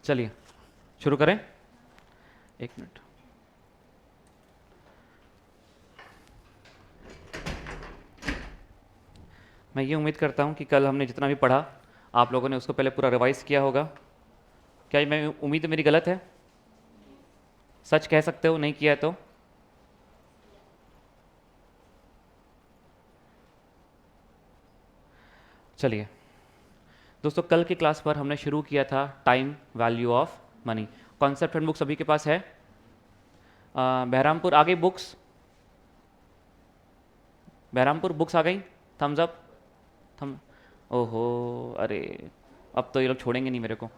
चलिए शुरू करें। एक मिनट। मैं ये उम्मीद करता हूँ कि कल हमने जितना भी पढ़ा आप लोगों ने उसको पहले पूरा रिवाइज किया होगा। क्या मैं उम्मीद मेरी गलत है? सच कह सकते हो नहीं किया है तो? चलिए दोस्तों, कल की क्लास पर हमने शुरू किया था time value of money. Concept and book सभी के पास है? बहरामपुर आ गई बुक्स? बहरामपुर बुक्स आ गई? Thumbs up. थम ओहो, अरे अब तो ये लोग छोड़ेंगे नहीं मेरे को।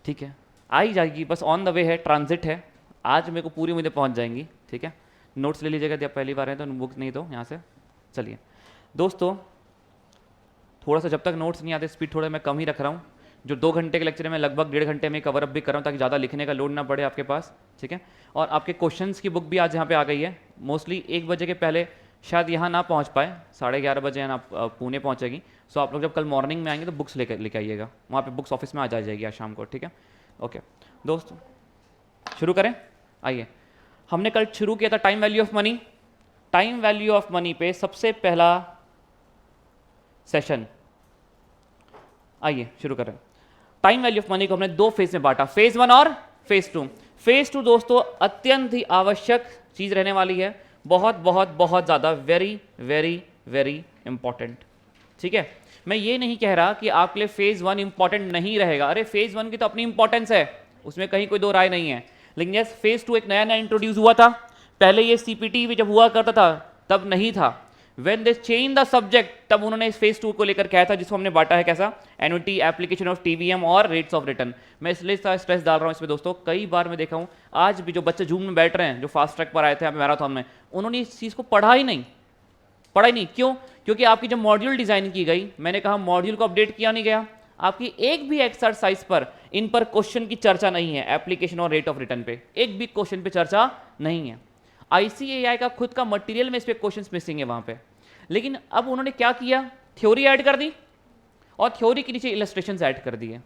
ठीक है, आ ही जाएगी, बस ऑन द वे है, ट्रांजिट है। आज मेरे को पूरी उम्मीदें पहुंच जाएंगी। ठीक है, नोट्स ले लीजिएगा जब पहली बार है तो, बुक्स नहीं तो यहाँ से। चलिए दोस्तों, थोड़ा सा जब तक नोट्स नहीं आते स्पीड थोड़ा मैं कम ही रख रहा हूँ। जो 2 घंटे के लेक्चर है मैं लगभग 1.5 घंटे में कवर अप भी कर रहा हूँ ताकि ज़्यादा लिखने का लोड ना पड़े आपके पास। ठीक है, और आपके क्वेश्चंस की बुक भी आज यहाँ पे आ गई है। मोस्टली 1 बजे के पहले शायद यहाँ ना पहुँच पाए, 11:30 बजे ना पुणे पहुँचेगी। सो आप लोग जब कल मॉर्निंग में आएंगे तो बुक्स लेके आइएगा, वहाँ पे बुक्स ऑफिस में आ जाएगी आज शाम को। ठीक है, ओके दोस्तों शुरू करें। आइए, हमने कल शुरू किया था time value of money. Time value of money पे सबसे पहला सेशन, आइए शुरू करें। टाइम वैल्यू ऑफ मनी को हमने 2 फेज में बांटा, फेज 1 और फेज 2। फेज 2 दोस्तों अत्यंत ही आवश्यक चीज रहने वाली है, बहुत बहुत बहुत ज़्यादा, वेरी वेरी वेरी इंपॉर्टेंट। ठीक है, मैं ये नहीं कह रहा कि आपके लिए फेज 1 इंपॉर्टेंट नहीं रहेगा। अरे फेज 1 की तो अपनी इंपॉर्टेंस है, उसमें कहीं कोई दो राय नहीं है। लेकिन यस, फेज 2 एक नया नया इंट्रोड्यूस हुआ था। पहले ये सीपीटी भी जब हुआ करता था तब नहीं था। When they change the subject, तब उन्होंने इस फेज 2 को लेकर कहा था, जिसको हमने बांटा है कैसा, एन्युटी, एप्लीकेशन ऑफ टीवीएम और रेट्स ऑफ रिटर्न। मैं इसलिए स्ट्रेस डाल रहा हूँ इसमें दोस्तों, कई बार मैं देखा हूँ आज भी जो बच्चे जूम में बैठ रहे हैं, जो फास्ट ट्रैक पर आए थे मैराथन में, उन्होंने इस चीज़ को पढ़ा ही नहीं। क्यों? क्योंकि आपकी जब मॉड्यूल डिजाइन की गई, मैंने कहा मॉड्यूल को अपडेट किया नहीं गया। आपकी एक भी एक्सरसाइज पर इन पर क्वेश्चन की चर्चा नहीं है, एप्लीकेशन और रेट ऑफ रिटर्न पे एक भी क्वेश्चन पे चर्चा नहीं है। ICAI का खुद का मटेरियल में इस पे क्वेश्चंस मिसिंग है वहां पे। लेकिन अब उन्होंने क्या किया, थ्योरी ऐड कर दी और थ्योरी के नीचे इलस्ट्रेशंस ऐड कर दिए।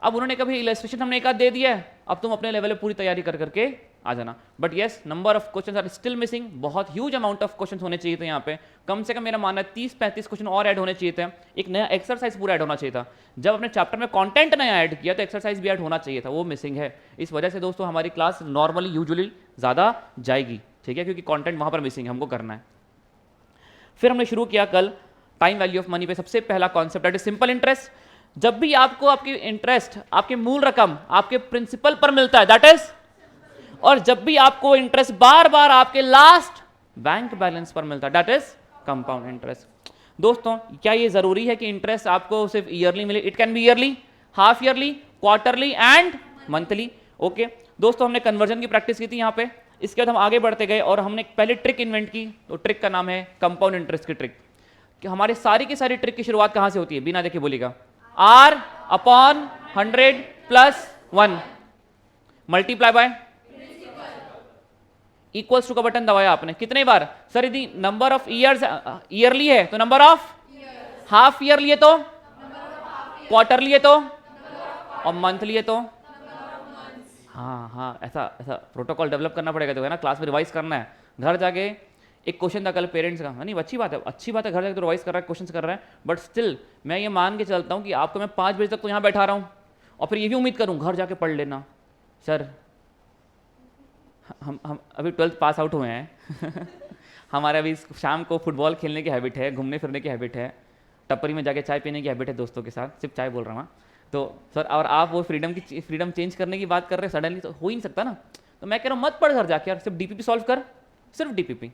अब उन्होंने कभी इलस्ट्रेशन हमने एक आध दे दिया है, अब तुम अपने लेवल पे पूरी तैयारी कर करके आ जाना। But yes, number of questions are still missing. बहुत ह्यूज अमाउंट ऑफ क्वेश्चंस होने चाहिए थे यहाँ पे, कम से कम मेरा मानना है 30-35 क्वेश्चन और ऐड होने चाहिए थे। एक नया एक्सरसाइज पूरा ऐड होना चाहिए था। जब अपने चैप्टर में कंटेंट नया ऐड किया तो एक्सरसाइज भी ऐड होना चाहिए था, वो मिसिंग है। इस वजह से दोस्तों हमारी क्लास नॉर्मली यूजुअली ज़्यादा जाएगी। ठीक है, क्योंकि कंटेंट वहाँ पर मिसिंग है, हमको करना है। फिर हमने शुरू किया कल टाइम वैल्यू ऑफ मनी पे सबसे पहला concept, that is simple interest. जब भी आपको आपकी इंटरेस्ट, आपके मूल रकम आपके प्रिंसिपल पर मिलता है, दैट इज, और जब भी आपको इंटरेस्ट बार बार आपके लास्ट बैंक बैलेंस पर मिलता है, दैट इज कंपाउंड इंटरेस्ट। दोस्तों क्या ये जरूरी है कि इंटरेस्ट आपको सिर्फ ईयरली मिले? It can be yearly, half yearly, quarterly and monthly. Okay दोस्तों, हमने कन्वर्जन की प्रैक्टिस की थी यहाँ पे। इसके बाद हम आगे बढ़ते गए और हमने पहले ट्रिक इन्वेंट की, तो ट्रिक का नाम है कंपाउंड इंटरेस्ट की ट्रिक। कि हमारे सारी की सारी ट्रिक की शुरुआत कहां से होती है, बिना देखे बोलिएगा, R/100 + 1 multiply by equals to का बटन दबाया आपने कितने बार? सर यदि नंबर ऑफ ईयर्स ईयरली है तो नंबर ऑफ हाफ ईयरली है तो, क्वार्टरली है तो, और मंथली है तो। हाँ, ऐसा प्रोटोकॉल डेवलप करना पड़ेगा तो है ना, क्लास में रिवाइज करना है। घर जाके एक क्वेश्चन था कल पेरेंट्स का, नहीं अच्छी बात है, घर जाके तो रिवाइज कर रहा है, क्वेश्चन कर रहा है। बट स्टिल मैं ये मान के चलता हूँ कि आपको मैं 5 बजे तक तो यहाँ बैठा रहा हूँ और फिर ये भी उम्मीद करूँ घर जाके पढ़ लेना। सर हम अभी 12th पास आउट हुए हैं हमारे अभी शाम को फुटबॉल खेलने की हैबिट है, घूमने फिरने की हैबिट है, टपरी में जाके चाय पीने की हैबिट है दोस्तों के साथ, सिर्फ चाय बोल रहा हूँ। तो सर, और आप वो फ्रीडम चेंज करने की बात कर रहे हैं सडनली, तो हो ही नहीं सकता ना। तो मैं कह रहा हूँ मत पढ़ घर जाके यार, सिर्फ DPP सॉल्व कर, सिर्फ DPP,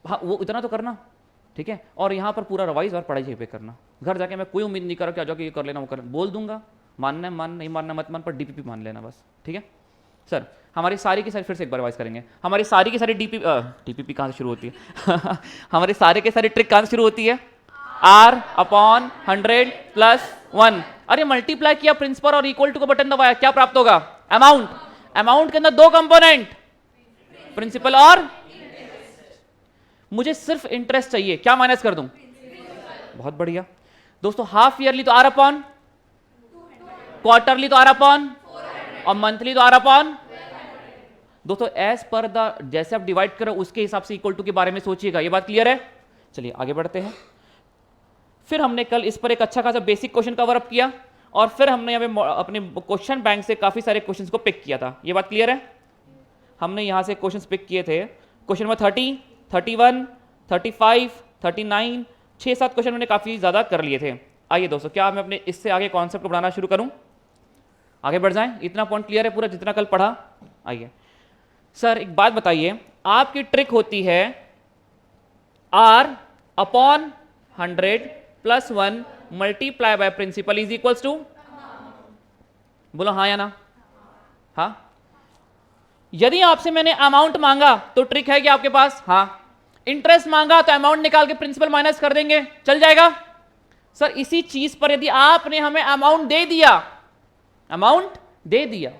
हाँ वो इतना तो करना। ठीक है, और यहाँ पर पूरा रिवाइज और पढ़ाई पे करना। घर जाके मैं कोई उम्मीद नहीं कर रहा कि आ जाओ कि ये कर लेना वो कर, बोल दूंगा, मानना है मान, नहीं मानना मत मान, पर DPP मान लेना बस। ठीक है सर, हमारी सारी की सारी, फिर से एक बार रिवाइज करेंगे, हमारी सारी की सारी DPP कहाँ से शुरू होती है हमारी सारे के सारी ट्रिक कहाँ से शुरू होती है? R/100 + 1। अरे मल्टीप्लाई किया प्रिंसिपल और इक्वल टू का बटन दबाया, क्या प्राप्त होगा? अमाउंट। अमाउंट के अंदर 2 कंपोनेंट, प्रिंसिपल और, मुझे सिर्फ इंटरेस्ट चाहिए, क्या माइनस कर दूं? बहुत बढ़िया दोस्तों, हाफ ईयरली तो R/, क्वार्टरली तो R/, और मंथली तो आर अपॉन। दोस्तों एज पर द जैसे आप डिवाइड करो उसके हिसाब से इक्वल टू के बारे में सोचिएगा। ये बात क्लियर है? चलिए आगे बढ़ते हैं। फिर हमने कल इस पर एक अच्छा खासा बेसिक क्वेश्चन कवर अप किया और फिर हमने यहाँ पे अपने क्वेश्चन बैंक से काफी सारे क्वेश्चंस को पिक किया था। ये बात क्लियर है? हमने यहाँ से क्वेश्चंस पिक किए थे। क्वेश्चन नंबर 30, 31, 35, 39, 6-7 क्वेश्चन मैंने काफी ज्यादा कर लिए थे। आइए दोस्तों, क्या मैं अपने इससे आगे कॉन्सेप्ट को बढ़ाना शुरू करूं? आगे बढ़ जाएं? इतना पॉइंट क्लियर है पूरा जितना कल पढ़ा? आइए सर एक बात बताइए, आपकी ट्रिक होती है R upon 100 plus 1 multiply by principal is equals to, बोलो हाँ या ना? हाँ। यदि आपसे मैंने अमाउंट मांगा तो ट्रिक है कि आपके पास? हाँ। इंटरेस्ट मांगा तो अमाउंट निकाल के प्रिंसिपल माइनस कर देंगे, चल जाएगा? सर इसी चीज पर यदि आपने हमें अमाउंट दे दिया, अमाउंट दे दिया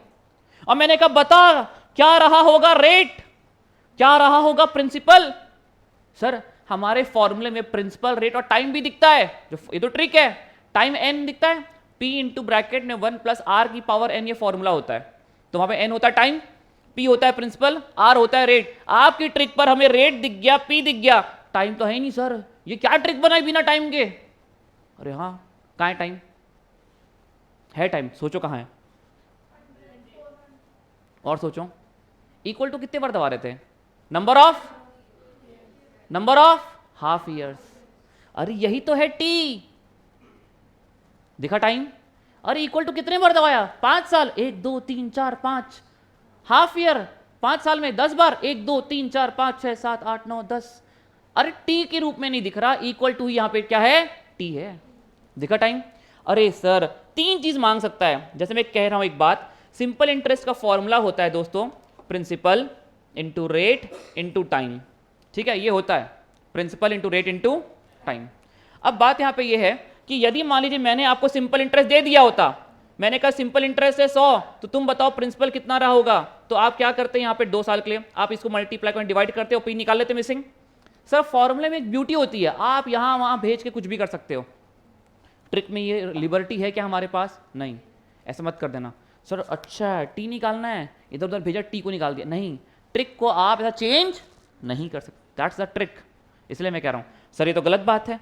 और मैंने कहा बता क्या रहा होगा रेट, क्या रहा होगा प्रिंसिपल, सर हमारे फॉर्मूले में प्रिंसिपल, रेट और टाइम भी दिखता है। जो ये तो ट्रिक है, टाइम n दिखता है, p इंटू ब्रैकेट में 1 प्लस r की पावर n, ये फॉर्मूला होता है। तो वहां पे n होता है टाइम, p होता है प्रिंसिपल, r होता है रेट। आपकी ट्रिक पर हमें रेट दिख गया, p दिख गया, टाइम तो है ही नहीं। सर ये क्या ट्रिक बनाई बिना टाइम के? अरे हाँ, कहाँ है टाइम? है टाइम, सोचो कहाँ है और सोचो। इक्वल टू कितने बार दबा रहे थे? Number of half years. अरे यही तो है t, दिखा टाइम? अरे इक्वल टू कितने बार दबाया? 5 साल, 1 2 3 4 5। हाफ ईयर 5 साल में 10 बार, 1 2 3 4 5 6 7 8 9 10। अरे t के रूप में नहीं दिख रहा, इक्वल टू यहां पे क्या है? t है, दिखा टाइम? अरे सर 3 चीज मांग सकता है। जैसे मैं कह रहा हूं एक बात, सिंपल इंटरेस्ट का फॉर्मूला होता है दोस्तों principal into rate into time, ठीक है? ये होता है principal into rate into time. अब बात यहां पे ये है कि यदि मान लीजिए मैंने आपको सिंपल इंटरेस्ट दे दिया होता, मैंने कहा सिंपल इंटरेस्ट है 100, तो तुम बताओ प्रिंसिपल कितना रहा होगा? तो आप क्या करते हैं यहाँ पे 2 साल के लिए आप इसको मल्टीप्लाई कर डिवाइड करते हो, पी निकाल लेते मिसिंग। सर फॉर्मूले में एक ब्यूटी होती है, आप यहाँ वहाँ भेज के कुछ भी कर सकते हो। ट्रिक में ये लिबर्टी है क्या हमारे पास? नहीं, ऐसा मत कर देना। सर अच्छा टी निकालना है, इधर उधर भेजा टी को निकाल दिया, नहीं। ट्रिक को आप ऐसा चेंज नहीं कर सकते, दैट्स द ट्रिक। इसलिए मैं कह रहा हूँ सर ये तो गलत बात है।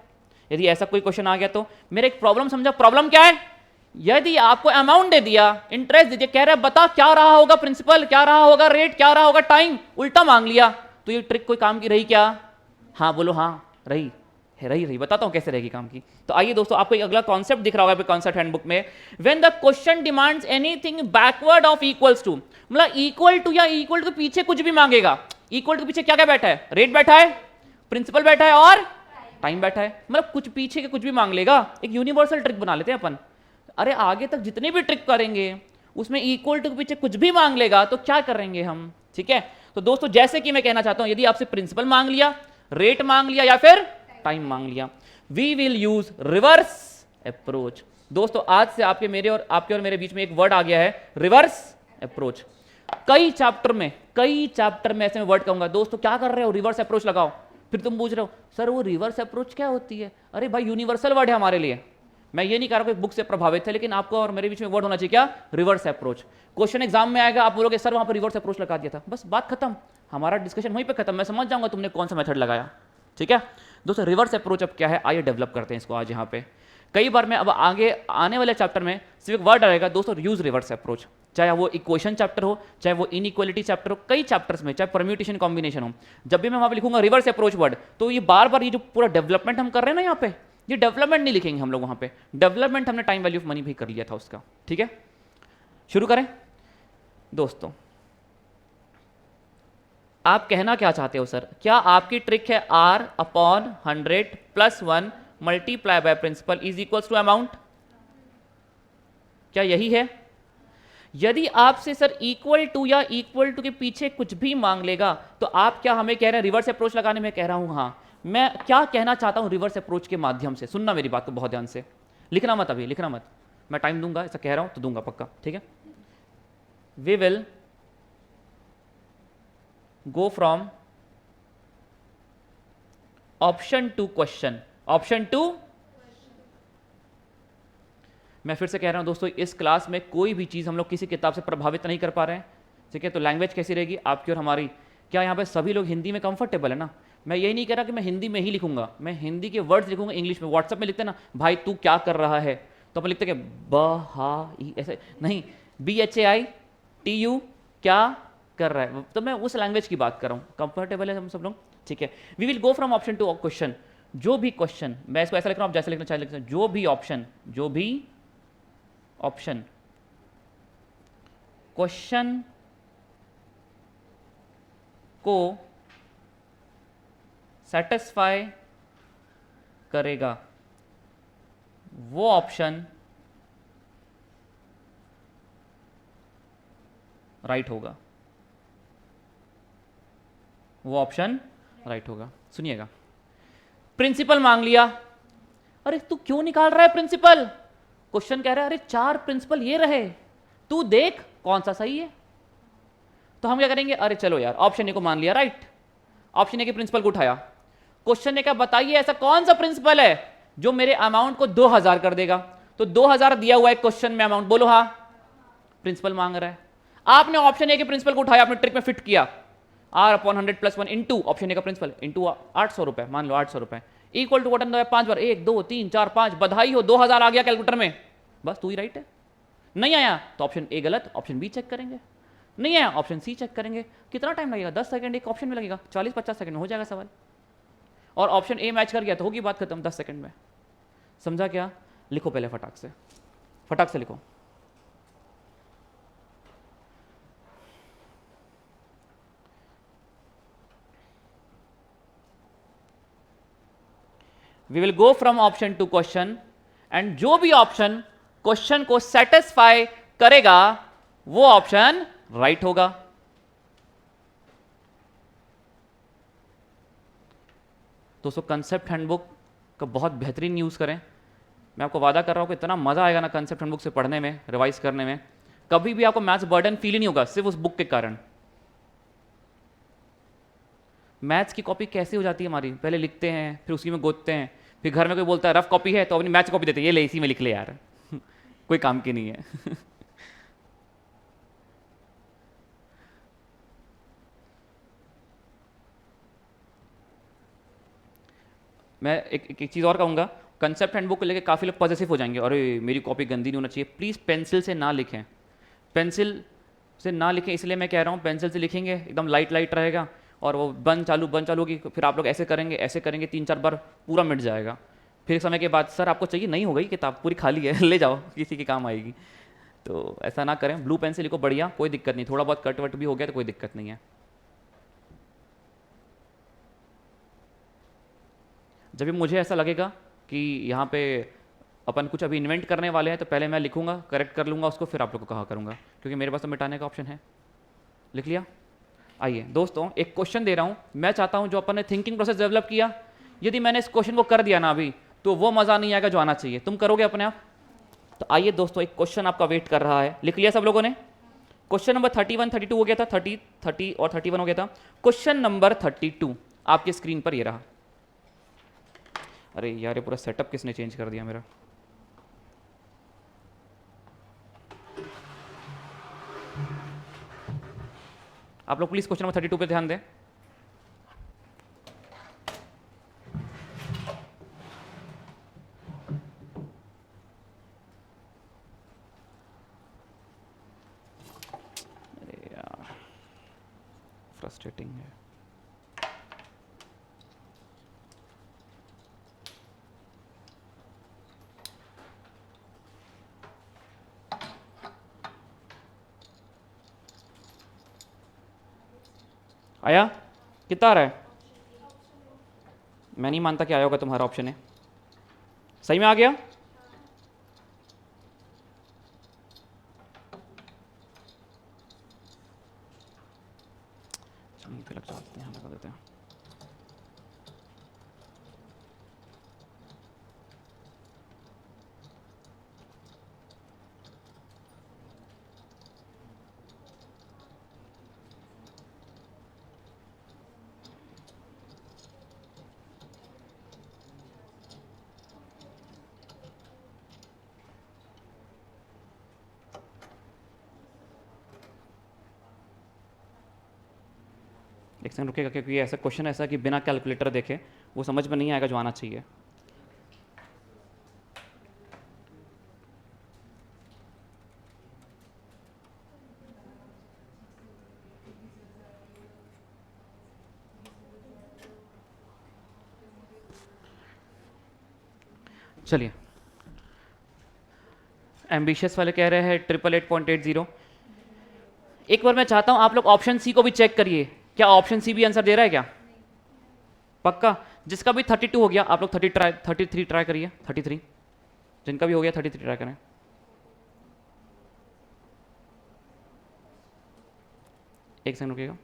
यदि ऐसा कोई क्वेश्चन आ गया तो मेरे एक प्रॉब्लम समझा। प्रॉब्लम क्या है? यदि आपको अमाउंट दे दिया, इंटरेस्ट दे दिया, कह रहा है बता क्या रहा होगा प्रिंसिपल, क्या रहा होगा रेट, क्या रहा होगा टाइम, उल्टा मांग लिया, तो ये ट्रिक कोई काम की रही क्या? हाँ बोलो हाँ, रही है, रही बताता हूं कैसे रहेगी काम की। तो आइए दोस्तों, आपको एक अगला कॉन्सेप्ट दिख रहा होगा कॉन्सेप्ट हैंडबुक में, when the question demands anything backward of equals to, मतलब इक्वल टू या इक्वल टू के पीछे कुछ भी मांगेगा। इक्वल टू के पीछे क्या क्या बैठा है? रेट बैठा है, प्रिंसिपल बैठा है और टाइम बैठा है, मतलब कुछ पीछे के कुछ भी मांग लेगा। एक यूनिवर्सल ट्रिक बना लेते हैं अपन। अरे आगे तक जितने भी ट्रिक करेंगे उसमें इक्वल टू के पीछे कुछ भी मांग लेगा तो क्या करेंगे हम? ठीक है, तो दोस्तों जैसे कि मैं कहना चाहता हूं, यदि आपसे प्रिंसिपल मांग लिया, रेट मांग लिया या फिर टाइम मांग लिया, we will use reverse approach. दोस्तों आज से आपके और मेरे बीच में एक वर्ड आ गया है, रिवर्स अप्रोच। कई चैप्टर में ऐसे में वर्ड कहूंगा, दोस्तों क्या कर रहे हो? रिवर्स अप्रोच लगाओ। फिर तुम पूछ रहे हो सर वो रिवर्स अप्रोच क्या होती है? अरे भाई यूनिवर्सल वर्ड है हमारे लिए। मैं ये नहीं कह रहा हूं कि बुक से प्रभावित है, लेकिन आपको और मेरे बीच में वर्ड होना चाहिए क्या? Reverse approach. क्वेश्चन एग्जाम में आएगा, आप बोलोगे सर वहां पर रिवर्स अप्रोच लगा दिया था, बस बात खत्म, हमारा डिस्कशन वहीं पे खत्म। मैं समझ जाऊंगा तुमने कौन सा मेथड लगाया। ठीक है दोस्तों, रिवर्स अप्रोच अब क्या है, आइए डेवलप करते हैं इसको आज यहाँ पे। कई बार मैं अब आगे आने वाले चैप्टर में सिर्फ वर्ड आएगा दोस्तों, यूज रिवर्स अप्रोच, चाहे वो इक्वेशन चैप्टर हो, चाहे वो इनइक्वालिटी चैप्टर हो, कई चैप्टर्स में, चाहे परम्यूटेशन कॉम्बिनेशन हो, जब भी मैं वहां पे लिखूंगा रिवर्स अप्रोच वर्ड, तो ये बार बार ये जो पूरा डेवलपमेंट हम कर रहे हैं ना यहाँ पे, ये डेवलपमेंट नहीं लिखेंगे हम लोग वहां पे। डेवलपमेंट हमने टाइम वैल्यू ऑफ मनी भी कर लिया था उसका। ठीक है, शुरू करें दोस्तों। आप कहना क्या चाहते हो सर? क्या आपकी ट्रिक है R upon 100 plus 1 multiply by principal is equals to amount? क्या यही है? यदि आपसे सर इक्वल टू या इक्वल टू के पीछे कुछ भी मांग लेगा तो आप क्या हमें कह रहे हैं रिवर्स अप्रोच लगाने में? कह रहा हूं हाँ। मैं क्या कहना चाहता हूं रिवर्स अप्रोच के माध्यम से, सुनना मेरी बात को बहुत ध्यान से, लिखना मत अभी, लिखना मत, मैं टाइम दूंगा, ऐसा कह रहा हूं तो दूंगा पक्का। ठीक है, we will go from option to question, option to मैं फिर से कह रहा हूँ दोस्तों, इस क्लास में कोई भी चीज़ हम लोग किसी किताब से प्रभावित नहीं कर पा रहे हैं, ठीक है। तो लैंग्वेज कैसी रहेगी आपकी और हमारी? क्या यहाँ पे सभी लोग हिंदी में कंफर्टेबल है ना? मैं यही नहीं कह रहा कि मैं हिंदी में ही लिखूंगा, मैं हिंदी के वर्ड्स लिखूंगा इंग्लिश में। व्हाट्सएप में लिखते ना, भाई तू क्या कर रहा है, तो अपन लिखते क्या, ब हा ई, ऐसे नहीं, BHAITU, क्या कर रहा है। तो मैं उस लैंग्वेज की बात कर रहा हूँ। कंफर्टेबल है हम सब लोग, ठीक है। We will go from option to question. जो भी क्वेश्चन, मैं इसको ऐसा लिख रहा हूँ, आप जैसे लिखना चाहे लिख, जो भी ऑप्शन क्वेश्चन को सेटिस्फाई करेगा वो ऑप्शन राइट होगा, वो ऑप्शन राइट होगा। सुनिएगा, प्रिंसिपल मांग लिया, अरे तू क्यों निकाल रहा है प्रिंसिपल? क्वेश्चन कह रहा है अरे 4 प्रिंसिपल ये रहे, तू देख कौन सा सही है। तो हम क्या करेंगे, अरे चलो यार, ऑप्शन ए को मान लिया राइट, ऑप्शन ए के प्रिंसिपल को उठाया। क्वेश्चन ने क्या, बताइए ऐसा कौन सा प्रिंसिपल है जो मेरे अमाउंट को 2000 कर देगा। तो 2000 दिया हुआ है क्वेश्चन में अमाउंट, बोलो हाँ, प्रिंसिपल मांग रहा है। आपने ऑप्शन ए के प्रिंसिपल को उठाया, अपने ट्रिक में फिट किया, R/100 + 1 इंटू ऑप्शन ए का प्रिंसिपल इंटू 800 रुपए, मान लो 800 रुपए इक्वल टू बटन दबाया 5 बार, 1 2 3 4 5, बधाई हो 2000 आ गया कैलकुलेटर में। बस तू ही राइट है। नहीं आया तो ऑप्शन ए गलत, ऑप्शन बी चेक करेंगे, नहीं आया ऑप्शन सी चेक करेंगे। कितना टाइम लगेगा, 10 सेकंड एक ऑप्शन में लगेगा, 40-50 सेकंड में हो जाएगा सवाल। और ऑप्शन ए मैच कर गया तो होगी बात खत्म 10 सेकंड में। समझा क्या? लिखो पहले फटाक से लिखो। We will go from option to question, and जो भी ऑप्शन क्वेश्चन को सेटिस्फाई करेगा वो ऑप्शन राइट होगा। दोस्तों कंसेप्ट हैंडबुक का बहुत बेहतरीन यूज करें। मैं आपको वादा कर रहा हूं कि इतना मजा आएगा ना कंसेप्ट हैंडबुक से पढ़ने में, रिवाइज करने में, कभी भी आपको मैथ्स बर्डन फील ही नहीं होगा, सिर्फ उस बुक के कारण। मैथ्स की कॉपी कैसे हो जाती है हमारी, पहले लिखते हैं फिर उसी में गोदते हैं, फिर घर में कोई बोलता है रफ कॉपी है तो अपनी मैथ्स कॉपी देते हैं, ये ले इसी में लिख ले यार कोई काम की नहीं है मैं एक चीज़ और कहूँगा, कंसेप्ट हैंडबुक को लेकर काफ़ी लोग पॉजिटिव हो जाएंगे, अरे मेरी कॉपी गंदी नहीं होना चाहिए। प्लीज़ पेंसिल से ना लिखें, पेंसिल से ना लिखें, इसलिए मैं कह रहा हूँ पेंसिल से लिखेंगे एकदम लाइट लाइट रहेगा, और वो बंद चालू की, फिर आप लोग ऐसे करेंगे 3-4 बार, पूरा मिट जाएगा। फिर समय के बाद सर आपको चाहिए, नहीं हो गई किताब पूरी खाली है ले जाओ किसी के काम आएगी। तो ऐसा ना करें, ब्लू पेन से लिखो, बढ़िया, कोई दिक्कत नहीं, थोड़ा बहुत कट वट भी हो गया तो कोई दिक्कत नहीं है। जब भी मुझे ऐसा लगेगा कि यहाँ पे अपन कुछ अभी इन्वेंट करने वाले हैं तो पहले मैं लिखूंगा, करेक्ट कर लूँगा उसको, फिर आप लोग को कहा करूँगा, क्योंकि मेरे पास तो मिटाने का ऑप्शन है। लिख लिया? आइए दोस्तों, एक क्वेश्चन दे रहा हूँ, मैं चाहता हूँ जो अपन ने थिंकिंग प्रोसेस डेवलप किया, यदि मैंने इस क्वेश्चन को कर दिया ना अभी, तो वो मज़ा नहीं आएगा जो आना चाहिए। तुम करोगे अपने आप? तो आइए दोस्तों, एक क्वेश्चन आपका वेट कर रहा है। लिख लिया सब लोगों ने? क्वेश्चन नंबर 31, 32 हो गया था, 30 और 31 हो गया था। क्वेश्चन नंबर 32 आपकी स्क्रीन पर ये रहा। अरे यार, ये पूरा सेटअप किसने चेंज कर दिया मेरा? आप लोग प्लीज क्वेश्चन नंबर 32 पे ध्यान दें। अरे यार, फ्रस्ट्रेटिंग है। आया? कितना आ रहा है? मैं नहीं मानता कि आया होगा, तुम्हारा ऑप्शन है। सही में आ गया? यहीं पे लग जाते हैं, लगा देते हैं। एक सेकंड रुकेगा, क्योंकि ऐसा क्वेश्चन ऐसा कि बिना कैलकुलेटर देखे वो समझ में नहीं आएगा जो आना चाहिए। चलिए, एम्बिशियस वाले कह रहे हैं 888.80। एक बार मैं चाहता हूं आप लोग ऑप्शन सी को भी चेक करिए, क्या ऑप्शन सी भी आंसर दे रहा है क्या? पक्का? जिसका भी 32 हो गया आप लोग 33 ट्राई करिए। 33 जिनका भी हो गया 33 ट्राई करें। एक सेकंड रुकिएगा।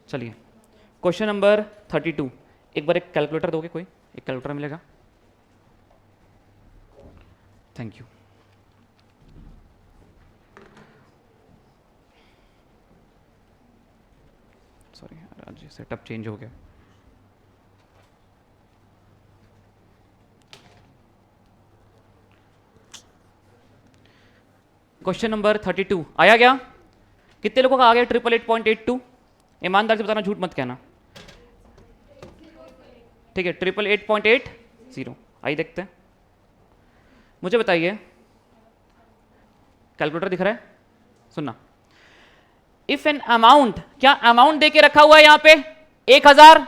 चलिए, क्वेश्चन नंबर 32। एक बार एक कैलकुलेटर दोगे कोई? एक कैलकुलेटर मिलेगा? Thank you. सॉरी आज सेटअप चेंज हो गया। क्वेश्चन नंबर 32 आया क्या? कितने लोगों का आ गया 888.82? ईमानदार से बताना, झूठ मत कहना। ठीक है, 888.80। आइए देखते हैं। मुझे बताइए, कैलकुलेटर दिख रहा है? सुनना। इफ एन अमाउंट, क्या अमाउंट देके रखा हुआ है यहां पे 1000?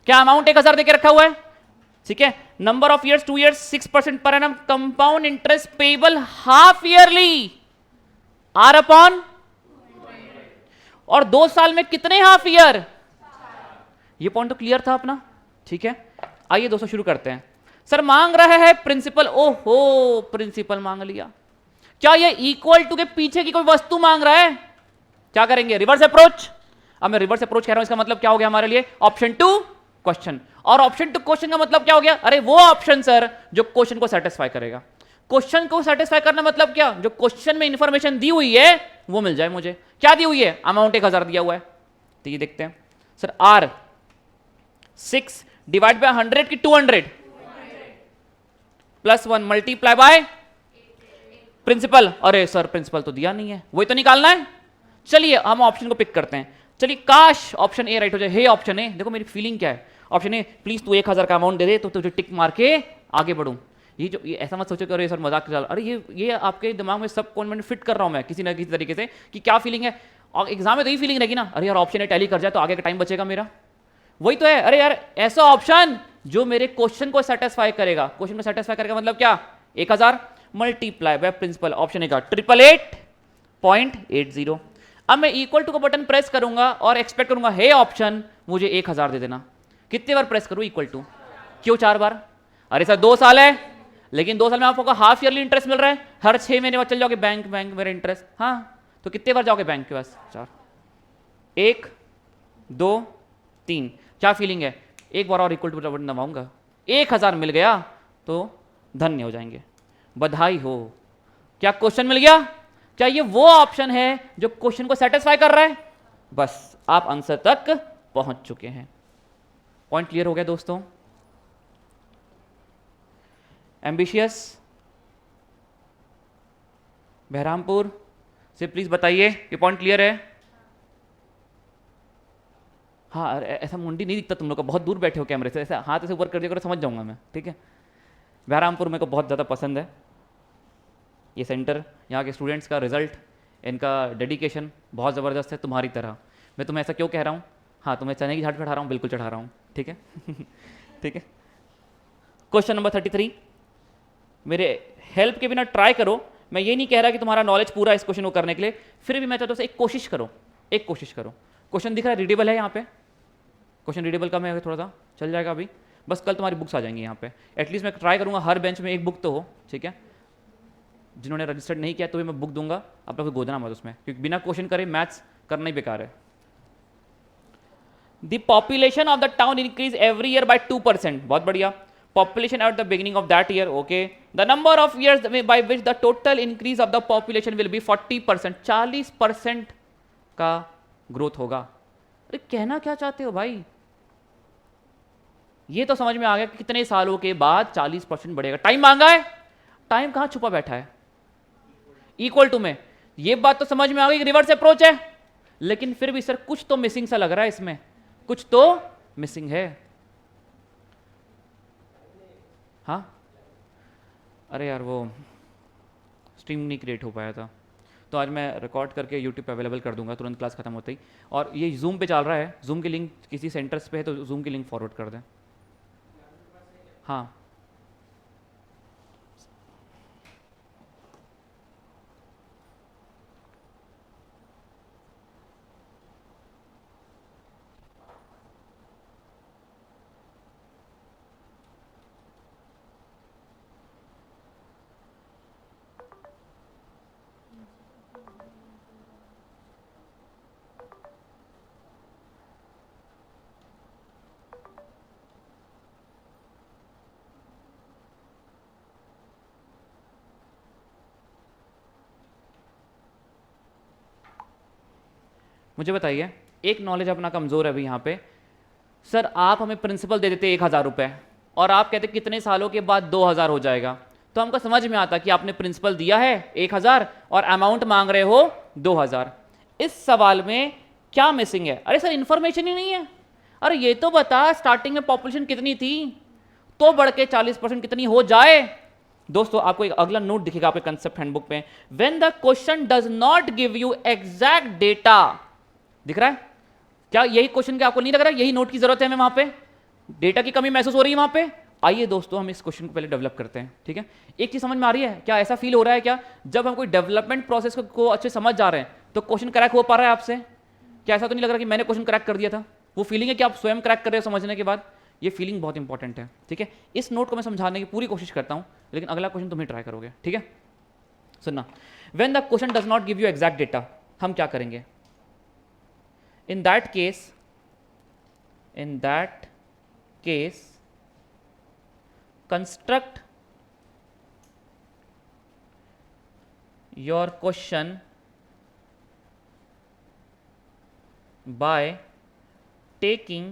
क्या अमाउंट 1000 देके रखा हुआ है? ठीक है। Number of years 2 years 6% per annum, compound interest payable half yearly R upon, और 2 साल में कितने हाफ ईयर? ये पॉइंट तो क्लियर था अपना। ठीक है, आइए दोस्तों शुरू करते हैं। सर मांग रहे हैं प्रिंसिपल। ओहो, प्रिंसिपल मांग लिया। क्या ये इक्वल टू के पीछे की कोई वस्तु मांग रहा है? क्या करेंगे? Reverse approach. अब मैं रिवर्स अप्रोच कह रहा हूं, इसका मतलब क्या हो गया हमारे लिए? Option 2 question. और ऑप्शन 2 क्वेश्चन का मतलब क्या हो गया? अरे वो ऑप्शन सर जो क्वेश्चन को सेटिस्फाई करेगा। क्वेश्चन को सेटिस्फाई करना मतलब क्या? जो क्वेश्चन में इंफॉर्मेशन दी हुई है वो मिल जाए मुझे। क्या दी हुई है? अमाउंट 1000 दिया हुआ है। तो ये देखते हैं सर। आर 6 डिवाइड बाय 100 की 200 प्लस 1 मल्टीप्लाई बाय प्रिंसिपल। अरे सर प्रिंसिपल तो दिया नहीं है, वही तो निकालना है। चलिए हम ऑप्शन को पिक करते हैं। चलिए काश ऑप्शन ए राइट हो जाए। हे ऑप्शन ए, देखो मेरी फीलिंग क्या है। ऑप्शन ए, प्लीज तू 1000 का अमाउंट दे दे तो तुझे टिक मार के आगे बढ़ूं। ये ऐसा मत सोचो कि अरे सर मजाक चल, अरे ये आपके दिमाग में सब कॉन्वेंट फिट कर रहा हूं मैं किसी ना किसी तरीके से कि क्या फीलिंग है। और एग्जाम में तो यही फीलिंग रहेगी ना, अरे यार ऑप्शन ए टैली कर जाए तो आगे का टाइम बचेगा मेरा। वही तो है। अरे यार ऐसा ऑप्शन जो मेरे क्वेश्चन को सेटिस्फाई करेगा। क्वेश्चन को सेटिस्फाई करेगा मतलब क्या? 1000 multiply by principal. Option A का 888.80। अब मैं इक्वल टू का बटन प्रेस करूंगा और एक्सपेक्ट करूंगा हे ऑप्शन मुझे 1000 दे देना। कितने बार प्रेस करूं इक्वल टू? क्यों 4 बार? अरे सर 2 साल है, लेकिन 2 साल में आपको हाफ ईयरली इंटरेस्ट मिल रहा है। हर 6 महीने बाद चल जाओगे बैंक मेरा इंटरेस्ट। हाँ तो कितने बार जाओगे बैंक के पास? 4। 1 2 3। क्या फीलिंग है? एक बार और इक्वल टू बटन दबाऊंगा, 1000 मिल गया तो धन्य हो जाएंगे। बधाई हो। क्या क्वेश्चन मिल गया? क्या ये वो ऑप्शन है जो क्वेश्चन को सेटिस्फाई कर रहा है? बस आप आंसर तक पहुंच चुके हैं। पॉइंट क्लियर हो गया दोस्तों? एम्बिशियस बहरामपुर से प्लीज बताइए ये पॉइंट क्लियर है? हाँ ऐसा मुंडी नहीं दिखता तुम लोग का, बहुत दूर बैठे हो कैमरे से, ऐसा हाथ ऐसे ऊपर कर दिया करो समझ जाऊंगा मैं। ठीक है, बहरामपुर मेरे को बहुत ज़्यादा पसंद है ये सेंटर। यहाँ के स्टूडेंट्स का रिजल्ट, इनका डेडिकेशन बहुत ज़बरदस्त है तुम्हारी तरह। मैं तुम्हें ऐसा क्यों कह रहा हूँ? हाँ तुम्हें चने की झाड़ चढ़ा रहा हूँ, बिल्कुल चढ़ा रहा हूँ। ठीक है ठीक है। Question number 33। मेरे हेल्प के बिना ट्राई करो। मैं ये नहीं कह रहा कि तुम्हारा नॉलेज पूरा इस क्वेश्चन को करने के लिए, फिर भी मैं चाहता हूँ एक कोशिश करो, एक कोशिश करो। क्वेश्चन दिख रहा है, रीडेबल है यहाँ पे। क्वेश्चन रीडेबल का मैं थोड़ा सा चल जाएगा अभी, बस कल तुम्हारी बुक्स आ जाएंगी यहाँ पे। एटलीस्ट मैं ट्राई करूँगा हर बेंच में एक बुक तो हो। ठीक है, जिन्होंने रजिस्टर्ड नहीं किया तो भी मैं बुक दूंगा, आप लोग गोदना मत उसमें, क्योंकि बिना क्वेश्चन करे मैथ्स करना ही बेकार है। The population of the town increase every year by 2%। बहुत बढ़िया। population at the beginning of that year, okay, the number of years by which the total increase of the population will be 40%, 40% का growth होगा। अरे कहना क्या चाहते हो भाई? ये तो समझ में आ गया कि कितने सालों के बाद 40% बढ़ेगा। टाइम मांगा है, टाइम कहां छुपा बैठा है? इक्वल टू में, ये बात तो समझ में आ गई, रिवर्स अप्रोच है, लेकिन फिर भी सर कुछ तो मिसिंग सा लग रहा है इसमें, कुछ तो मिसिंग है। हाँ, अरे यार वो स्ट्रीम नहीं क्रिएट हो पाया था, तो आज मैं रिकॉर्ड करके यूट्यूब पे अवेलेबल कर दूंगा तुरंत क्लास खत्म होते ही। और ये जूम पे चल रहा है, जूम की लिंक किसी सेंटर्स पे है तो जूम की लिंक फॉरवर्ड कर दें। हाँ, मुझे बताइए, एक नॉलेज अपना कमज़ोर है अभी यहाँ पे। सर आप हमें प्रिंसिपल दे देते 1,000 रुपये और आप कहते कितने सालों के बाद 2,000 हो जाएगा, तो हमको समझ में आता कि आपने प्रिंसिपल दिया है 1,000 और अमाउंट मांग रहे हो 2,000। इस सवाल में क्या मिसिंग है? अरे सर इन्फॉर्मेशन ही नहीं है। अरे ये तो बता स्टार्टिंग में पॉपुलेशन कितनी थी तो बढ़ के 40% कितनी हो जाए। दोस्तों आपको एक अगला नोट दिखेगा आपके कंसेप्ट हैंडबुक पे, when the question does not give you exact data, दिख रहा है क्या? यही क्वेश्चन क्या आपको नहीं लग रहा? यही नोट की जरूरत है हमें, वहां पे डेटा की कमी महसूस हो रही है वहां पे। आइए दोस्तों हम इस क्वेश्चन को पहले डेवलप करते हैं, ठीक है? एक चीज समझ में आ रही है क्या? ऐसा फील हो रहा है क्या जब हम कोई डेवलपमेंट प्रोसेस को अच्छे समझ जा रहे हैं तो क्वेश्चन क्रैक हो पा रहा है आपसे? क्या ऐसा तो नहीं लग रहा कि मैंने क्वेश्चन क्रैक कर दिया था? वो फीलिंग है कि आप स्वयं क्रैक कर रहे हो समझने के बाद? ये फीलिंग बहुत इंपॉर्टेंट है, ठीक है? इस नोट को मैं समझाने की पूरी कोशिश करता हूं, लेकिन अगला क्वेश्चन तुम्हें ट्राई करोगे, ठीक है? सुनना, when the question does not give you exact data, हम क्या करेंगे? In that case, construct your question by taking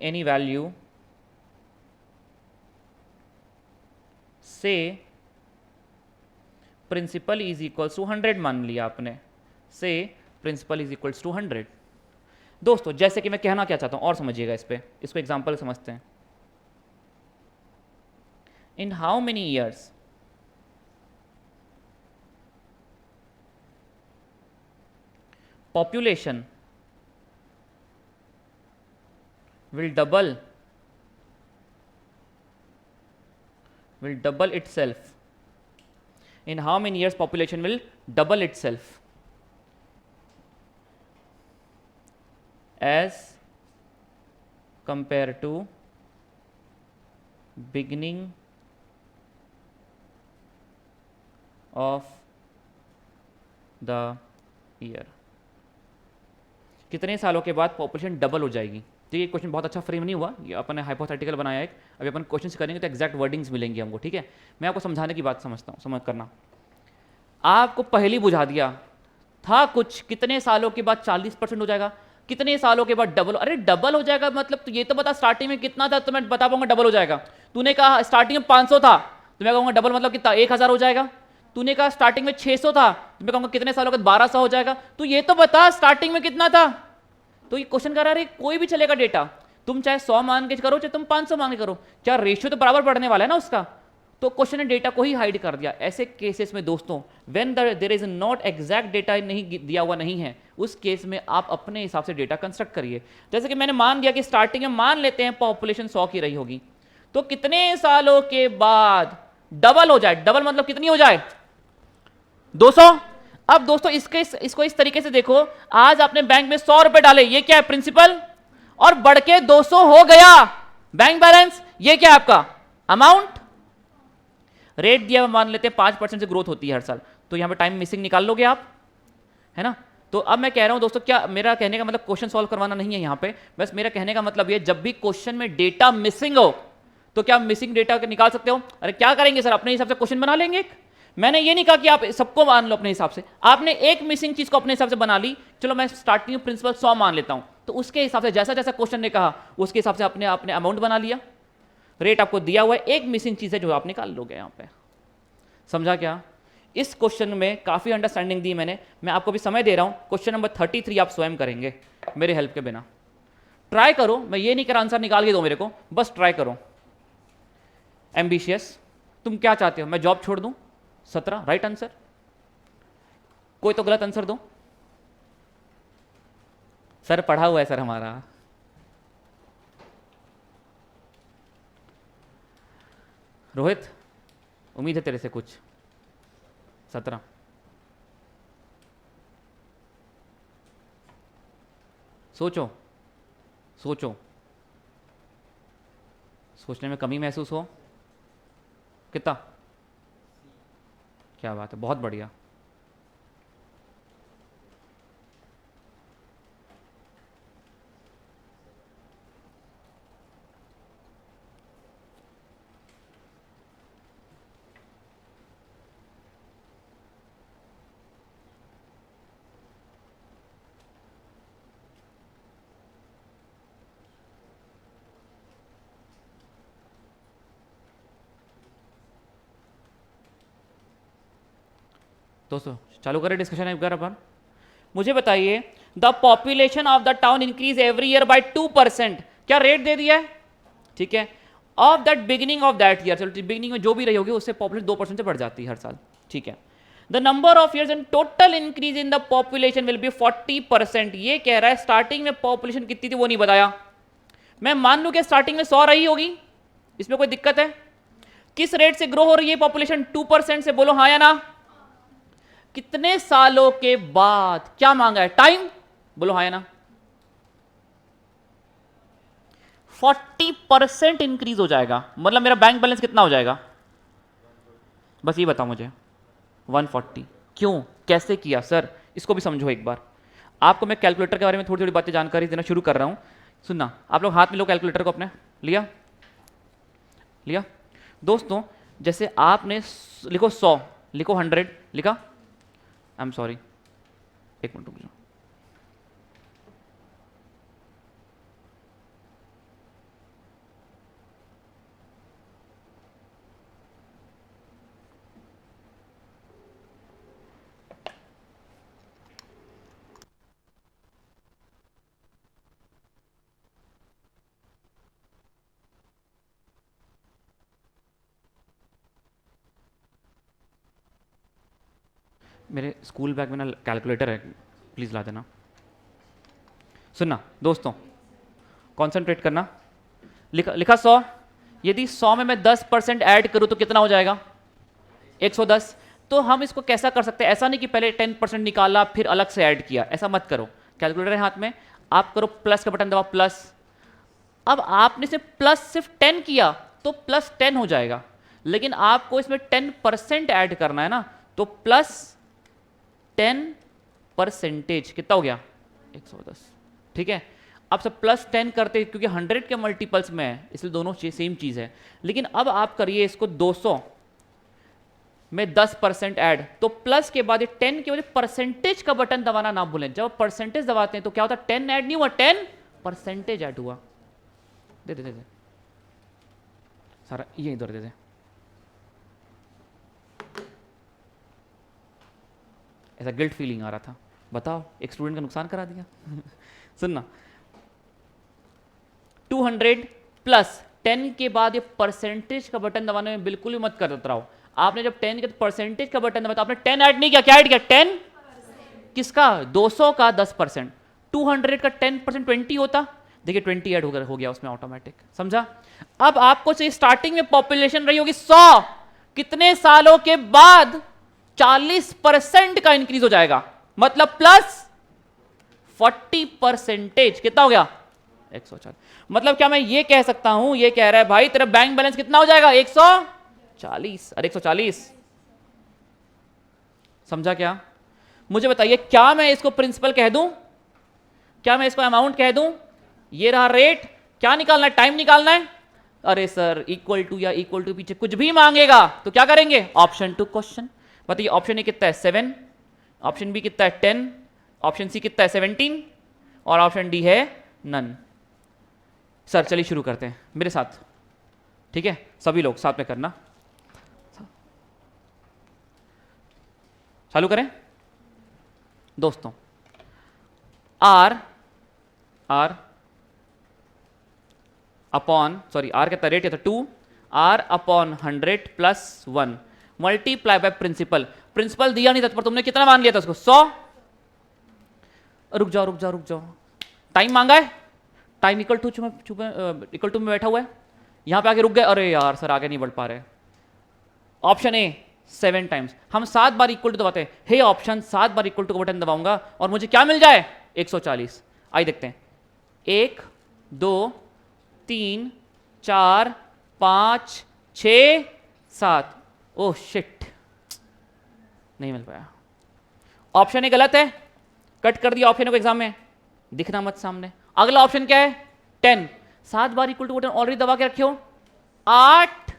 any value, say principal is equals to 100 मान लिया आपने, से प्रिंसिपल इज इक्वल्स टू 100। दोस्तों जैसे कि मैं कहना क्या चाहता हूं और समझिएगा इसको एग्जांपल समझते हैं। In how many years population will double itself? In how many years population will double itself as compared to beginning of the year? कितने सालों के बाद पॉपुलेशन डबल हो जाएगी? तो ये क्वेश्चन बहुत अच्छा फ्रेम नहीं हुआ, ये अपन ने हाइपोथेटिकल बनाया एक, अभी अपन क्वेश्चन करेंगे तो एग्जैक्ट वर्डिंग्स मिलेंगे हमको, ठीक है? मैं आपको समझाने की बात समझता हूँ, समझ करना। आपको पहली बुझा दिया था कुछ, कितने सालों के बाद 40% हो जाएगा, कितने सालों के बाद डबल। अरे डबल हो जाएगा मतलब तो ये तो बता स्टार्टिंग में कितना था, तो मैं बता पाऊंगा डबल हो जाएगा। तूने कहा स्टार्टिंग में 500 था तो मैं कहूँगा डबल मतलब कितना, 1000 हो जाएगा। तूने कहा स्टार्टिंग में 600 था तो मैं कहूँगा कितने सालों के बाद 1200 हो जाएगा। तो ये तो बता स्टार्टिंग में कितना था। तो ये क्वेश्चन कर रहा है कोई भी चलेगा डेटा, तुम चाहे 100 मान के करो चाहे तुम 500 मान के करो, क्या रेशियो तो बराबर बढ़ने वाला है ना उसका। तो क्वेश्चन ने डेटा को ही हाइड कर दिया। ऐसे केसेस में दोस्तों when there is not exact data नहीं दिया हुआ नहीं है, उस केस में आप अपने हिसाब से डेटा कंस्ट्रक्ट करिए। जैसे कि मैंने मान दिया कि स्टार्टिंग में मान लेते हैं पॉपुलेशन 100 की रही होगी, तो कितने सालों के बाद डबल हो जाए। डबल मतलब कितनी हो जाए, 200। अब दोस्तों इसको इस तरीके से देखो, आज आपने बैंक में 100 रुपए डाले, ये क्या है प्रिंसिपल, और बढ़ के 200 हो गया बैंक बैलेंस, ये क्या है आपका अमाउंट। रेट दिया मान लेते हैं 5% से ग्रोथ होती है हर साल, तो यहां पे टाइम मिसिंग निकाल लोगे आप, है ना। तो अब मैं कह रहा हूं दोस्तों, क्या मेरा कहने का मतलब क्वेश्चन सॉल्व करवाना नहीं है यहां पे, बस मेरा कहने का मतलब ये, जब भी क्वेश्चन में डेटा मिसिंग हो तो क्या मिसिंग डेटा निकाल सकते हो? अरे क्या करेंगे सर, अपने हिसाब से क्वेश्चन बना लेंगे। मैंने ये नहीं कहा कि आप सबको मान लो अपने हिसाब से, आपने एक मिसिंग चीज को अपने हिसाब से बना ली, चलो मैं स्टार्टिंग प्रिंसिपल 100 मान लेता हूं, तो उसके हिसाब से जैसा जैसा क्वेश्चन ने कहा उसके हिसाब से आपने अपने अमाउंट बना लिया, रेट आपको दिया हुआ है, एक मिसिंग चीज है जो आप निकाल लोगे यहां पे। समझा क्या? इस क्वेश्चन में काफी अंडरस्टैंडिंग दी मैंने, मैं आपको भी समय दे रहा हूं। क्वेश्चन नंबर 33 आप स्वयं करेंगे मेरे हेल्प के बिना। ट्राई करो, मैं ये नहीं कर आंसर निकाल के दो मेरे को, बस ट्राई करो। एम्बिशियस, तुम क्या चाहते हो, मैं जॉब छोड़ दूं? 17 राइट आंसर। कोई तो गलत आंसर दो। सर पढ़ा हुआ है सर हमारा। रोहित, उम्मीद है तेरे से कुछ। 17 सोचो सोचो, सोचने में कमी महसूस हो? कितना? क्या बात है, बहुत बढ़िया। दोस्तों चालू करें डिस्कशन एक बार अपन। मुझे बताइए, the population of the town increase every year by 2%। क्या रेट दे दिया है? ठीक है, of that beginning of that year, चलो बिगिनिंग में जो भी रही होगी उससे पॉपुलेशन 2% से बढ़ जाती है हर साल। ठीक है, the number of years and total increase in the population will be 40%। ये कह रहा है स्टार्टिंग में पॉपुलेशन कितनी थी वो नहीं बताया, मैं मान लूं कि स्टार्टिंग में 100 रही होगी, इसमें कोई दिक्कत है? किस रेट से ग्रो हो रही है पॉपुलेशन? 2% से, बोलो हाँ या ना। कितने सालों के बाद? क्या मांगा है? टाइम, बोलो हाँ या ना। 40% इंक्रीज हो जाएगा, मतलब मेरा बैंक बैलेंस कितना हो जाएगा? बस ये बताओ मुझे। 140। क्यों, कैसे किया सर, इसको भी समझो एक बार। आपको मैं कैलकुलेटर के बारे में थोड़ी थोड़ी बातें जानकारी देना शुरू कर रहा हूं, सुनना। आप लोग हाथ में लो कैलकुलेटर को अपने, लिया लिया दोस्तों, जैसे आपने लिखो 100, लिखो 100, लिखा? आई एम सॉरी, एक मिनट रुक जाओ। मेरे स्कूल बैग में ना कैलकुलेटर है, प्लीज़ ला देना। सुनना दोस्तों, कॉन्सेंट्रेट करना। लिखा लिखा 100, यदि 100 में मैं 10% ऐड करूं तो कितना हो जाएगा? 110। तो हम इसको कैसा कर सकते हैं, ऐसा नहीं कि पहले 10% निकाला फिर अलग से ऐड किया, ऐसा मत करो। कैलकुलेटर है हाथ में, आप करो प्लस का बटन दबाओ, प्लस। अब आपने से प्लस सिर्फ 10 किया तो प्लस 10 हो जाएगा, लेकिन आपको इसमें 10% ऐड करना है ना, तो प्लस 10%, कितना हो गया? 110। ठीक है, अब सब प्लस 10 करते क्योंकि 100 के मल्टीपल्स में है इसलिए दोनों सेम चीज है। लेकिन अब आप करिए इसको 200 में 10% ऐड, तो प्लस के बाद 10 के बाद परसेंटेज का बटन दबाना ना भूलें। जब परसेंटेज दबाते हैं तो क्या होता है? 10 ऐड नहीं हुआ, 10% ऐड हुआ। दे दे दे दे सारा, ये इधर दे दे। ऐसा गिल्ट फीलिंग आ रहा था, बताओ एक स्टूडेंट का नुकसान करा दिया। सुनना, 200 प्लस 10 के बाद ये परसेंटेज का बटन दबाने में बिल्कुल भी मत कर रहो। आपने जब 10 के परसेंटेज का बटन दबाया तो आपने 10 ऐड नहीं किया, क्या ऐड किया? 10 किसका? 200 का 10%। 200 का 10% 20 होता, देखिए 20 ऐड हो गया उसमें ऑटोमेटिक। समझा? अब आपको चाहिए स्टार्टिंग में पॉपुलेशन रही होगी 100, कितने सालों के बाद 40% का इंक्रीज हो जाएगा, मतलब प्लस 40%। कितना हो गया? 140। मतलब क्या मैं ये कह सकता हूं, ये कह रहा है भाई तेरा बैंक बैलेंस कितना हो जाएगा? 140। अरे 140, समझा क्या? मुझे बताइए क्या मैं इसको प्रिंसिपल कह दूं, क्या मैं इसको अमाउंट कह दूं, ये रहा रेट, क्या निकालना है, टाइम निकालना है। अरे सर इक्वल टू या इक्वल टू पीछे कुछ भी मांगेगा तो क्या करेंगे, ऑप्शन टू क्वेश्चन। बताइए ऑप्शन ए कितना है 7, ऑप्शन बी कितना है 10, ऑप्शन सी कितना है 17 और ऑप्शन डी है नन। सर चलिए शुरू करते हैं मेरे साथ, ठीक है, सभी लोग साथ में करना। चालू करें दोस्तों। आर अपॉन सॉरी आर कितना रेट है तो 2, R upon 100 plus 1 multiply by principal. Principal दिया नहीं था पर तुमने कितना मान लिया था उसको 100। रुक जाओ, टाइम मांगा है, टाइम इक्वल टू में बैठा हुआ है, यहां पे आके रुक गए। अरे यार सर आगे नहीं बढ़ पा रहे। ऑप्शन ए 7 टाइम्स, हम 7 बार इक्वल टू दबाते हैं। हे ऑप्शन 7 बार इक्वल टू का बटन दबाऊंगा और मुझे क्या मिल जाए 140। आइए देखते हैं 1 2 3 4 5 6 7। ओह शिट, नहीं मिल पाया। ऑप्शन ए गलत है, कट कर दिया ऑप्शन को एग्जाम में, दिखना मत सामने। अगला ऑप्शन क्या है 10, 7 बार इक्वल टू बटन ऑलरेडी दबा के रखे हो। 8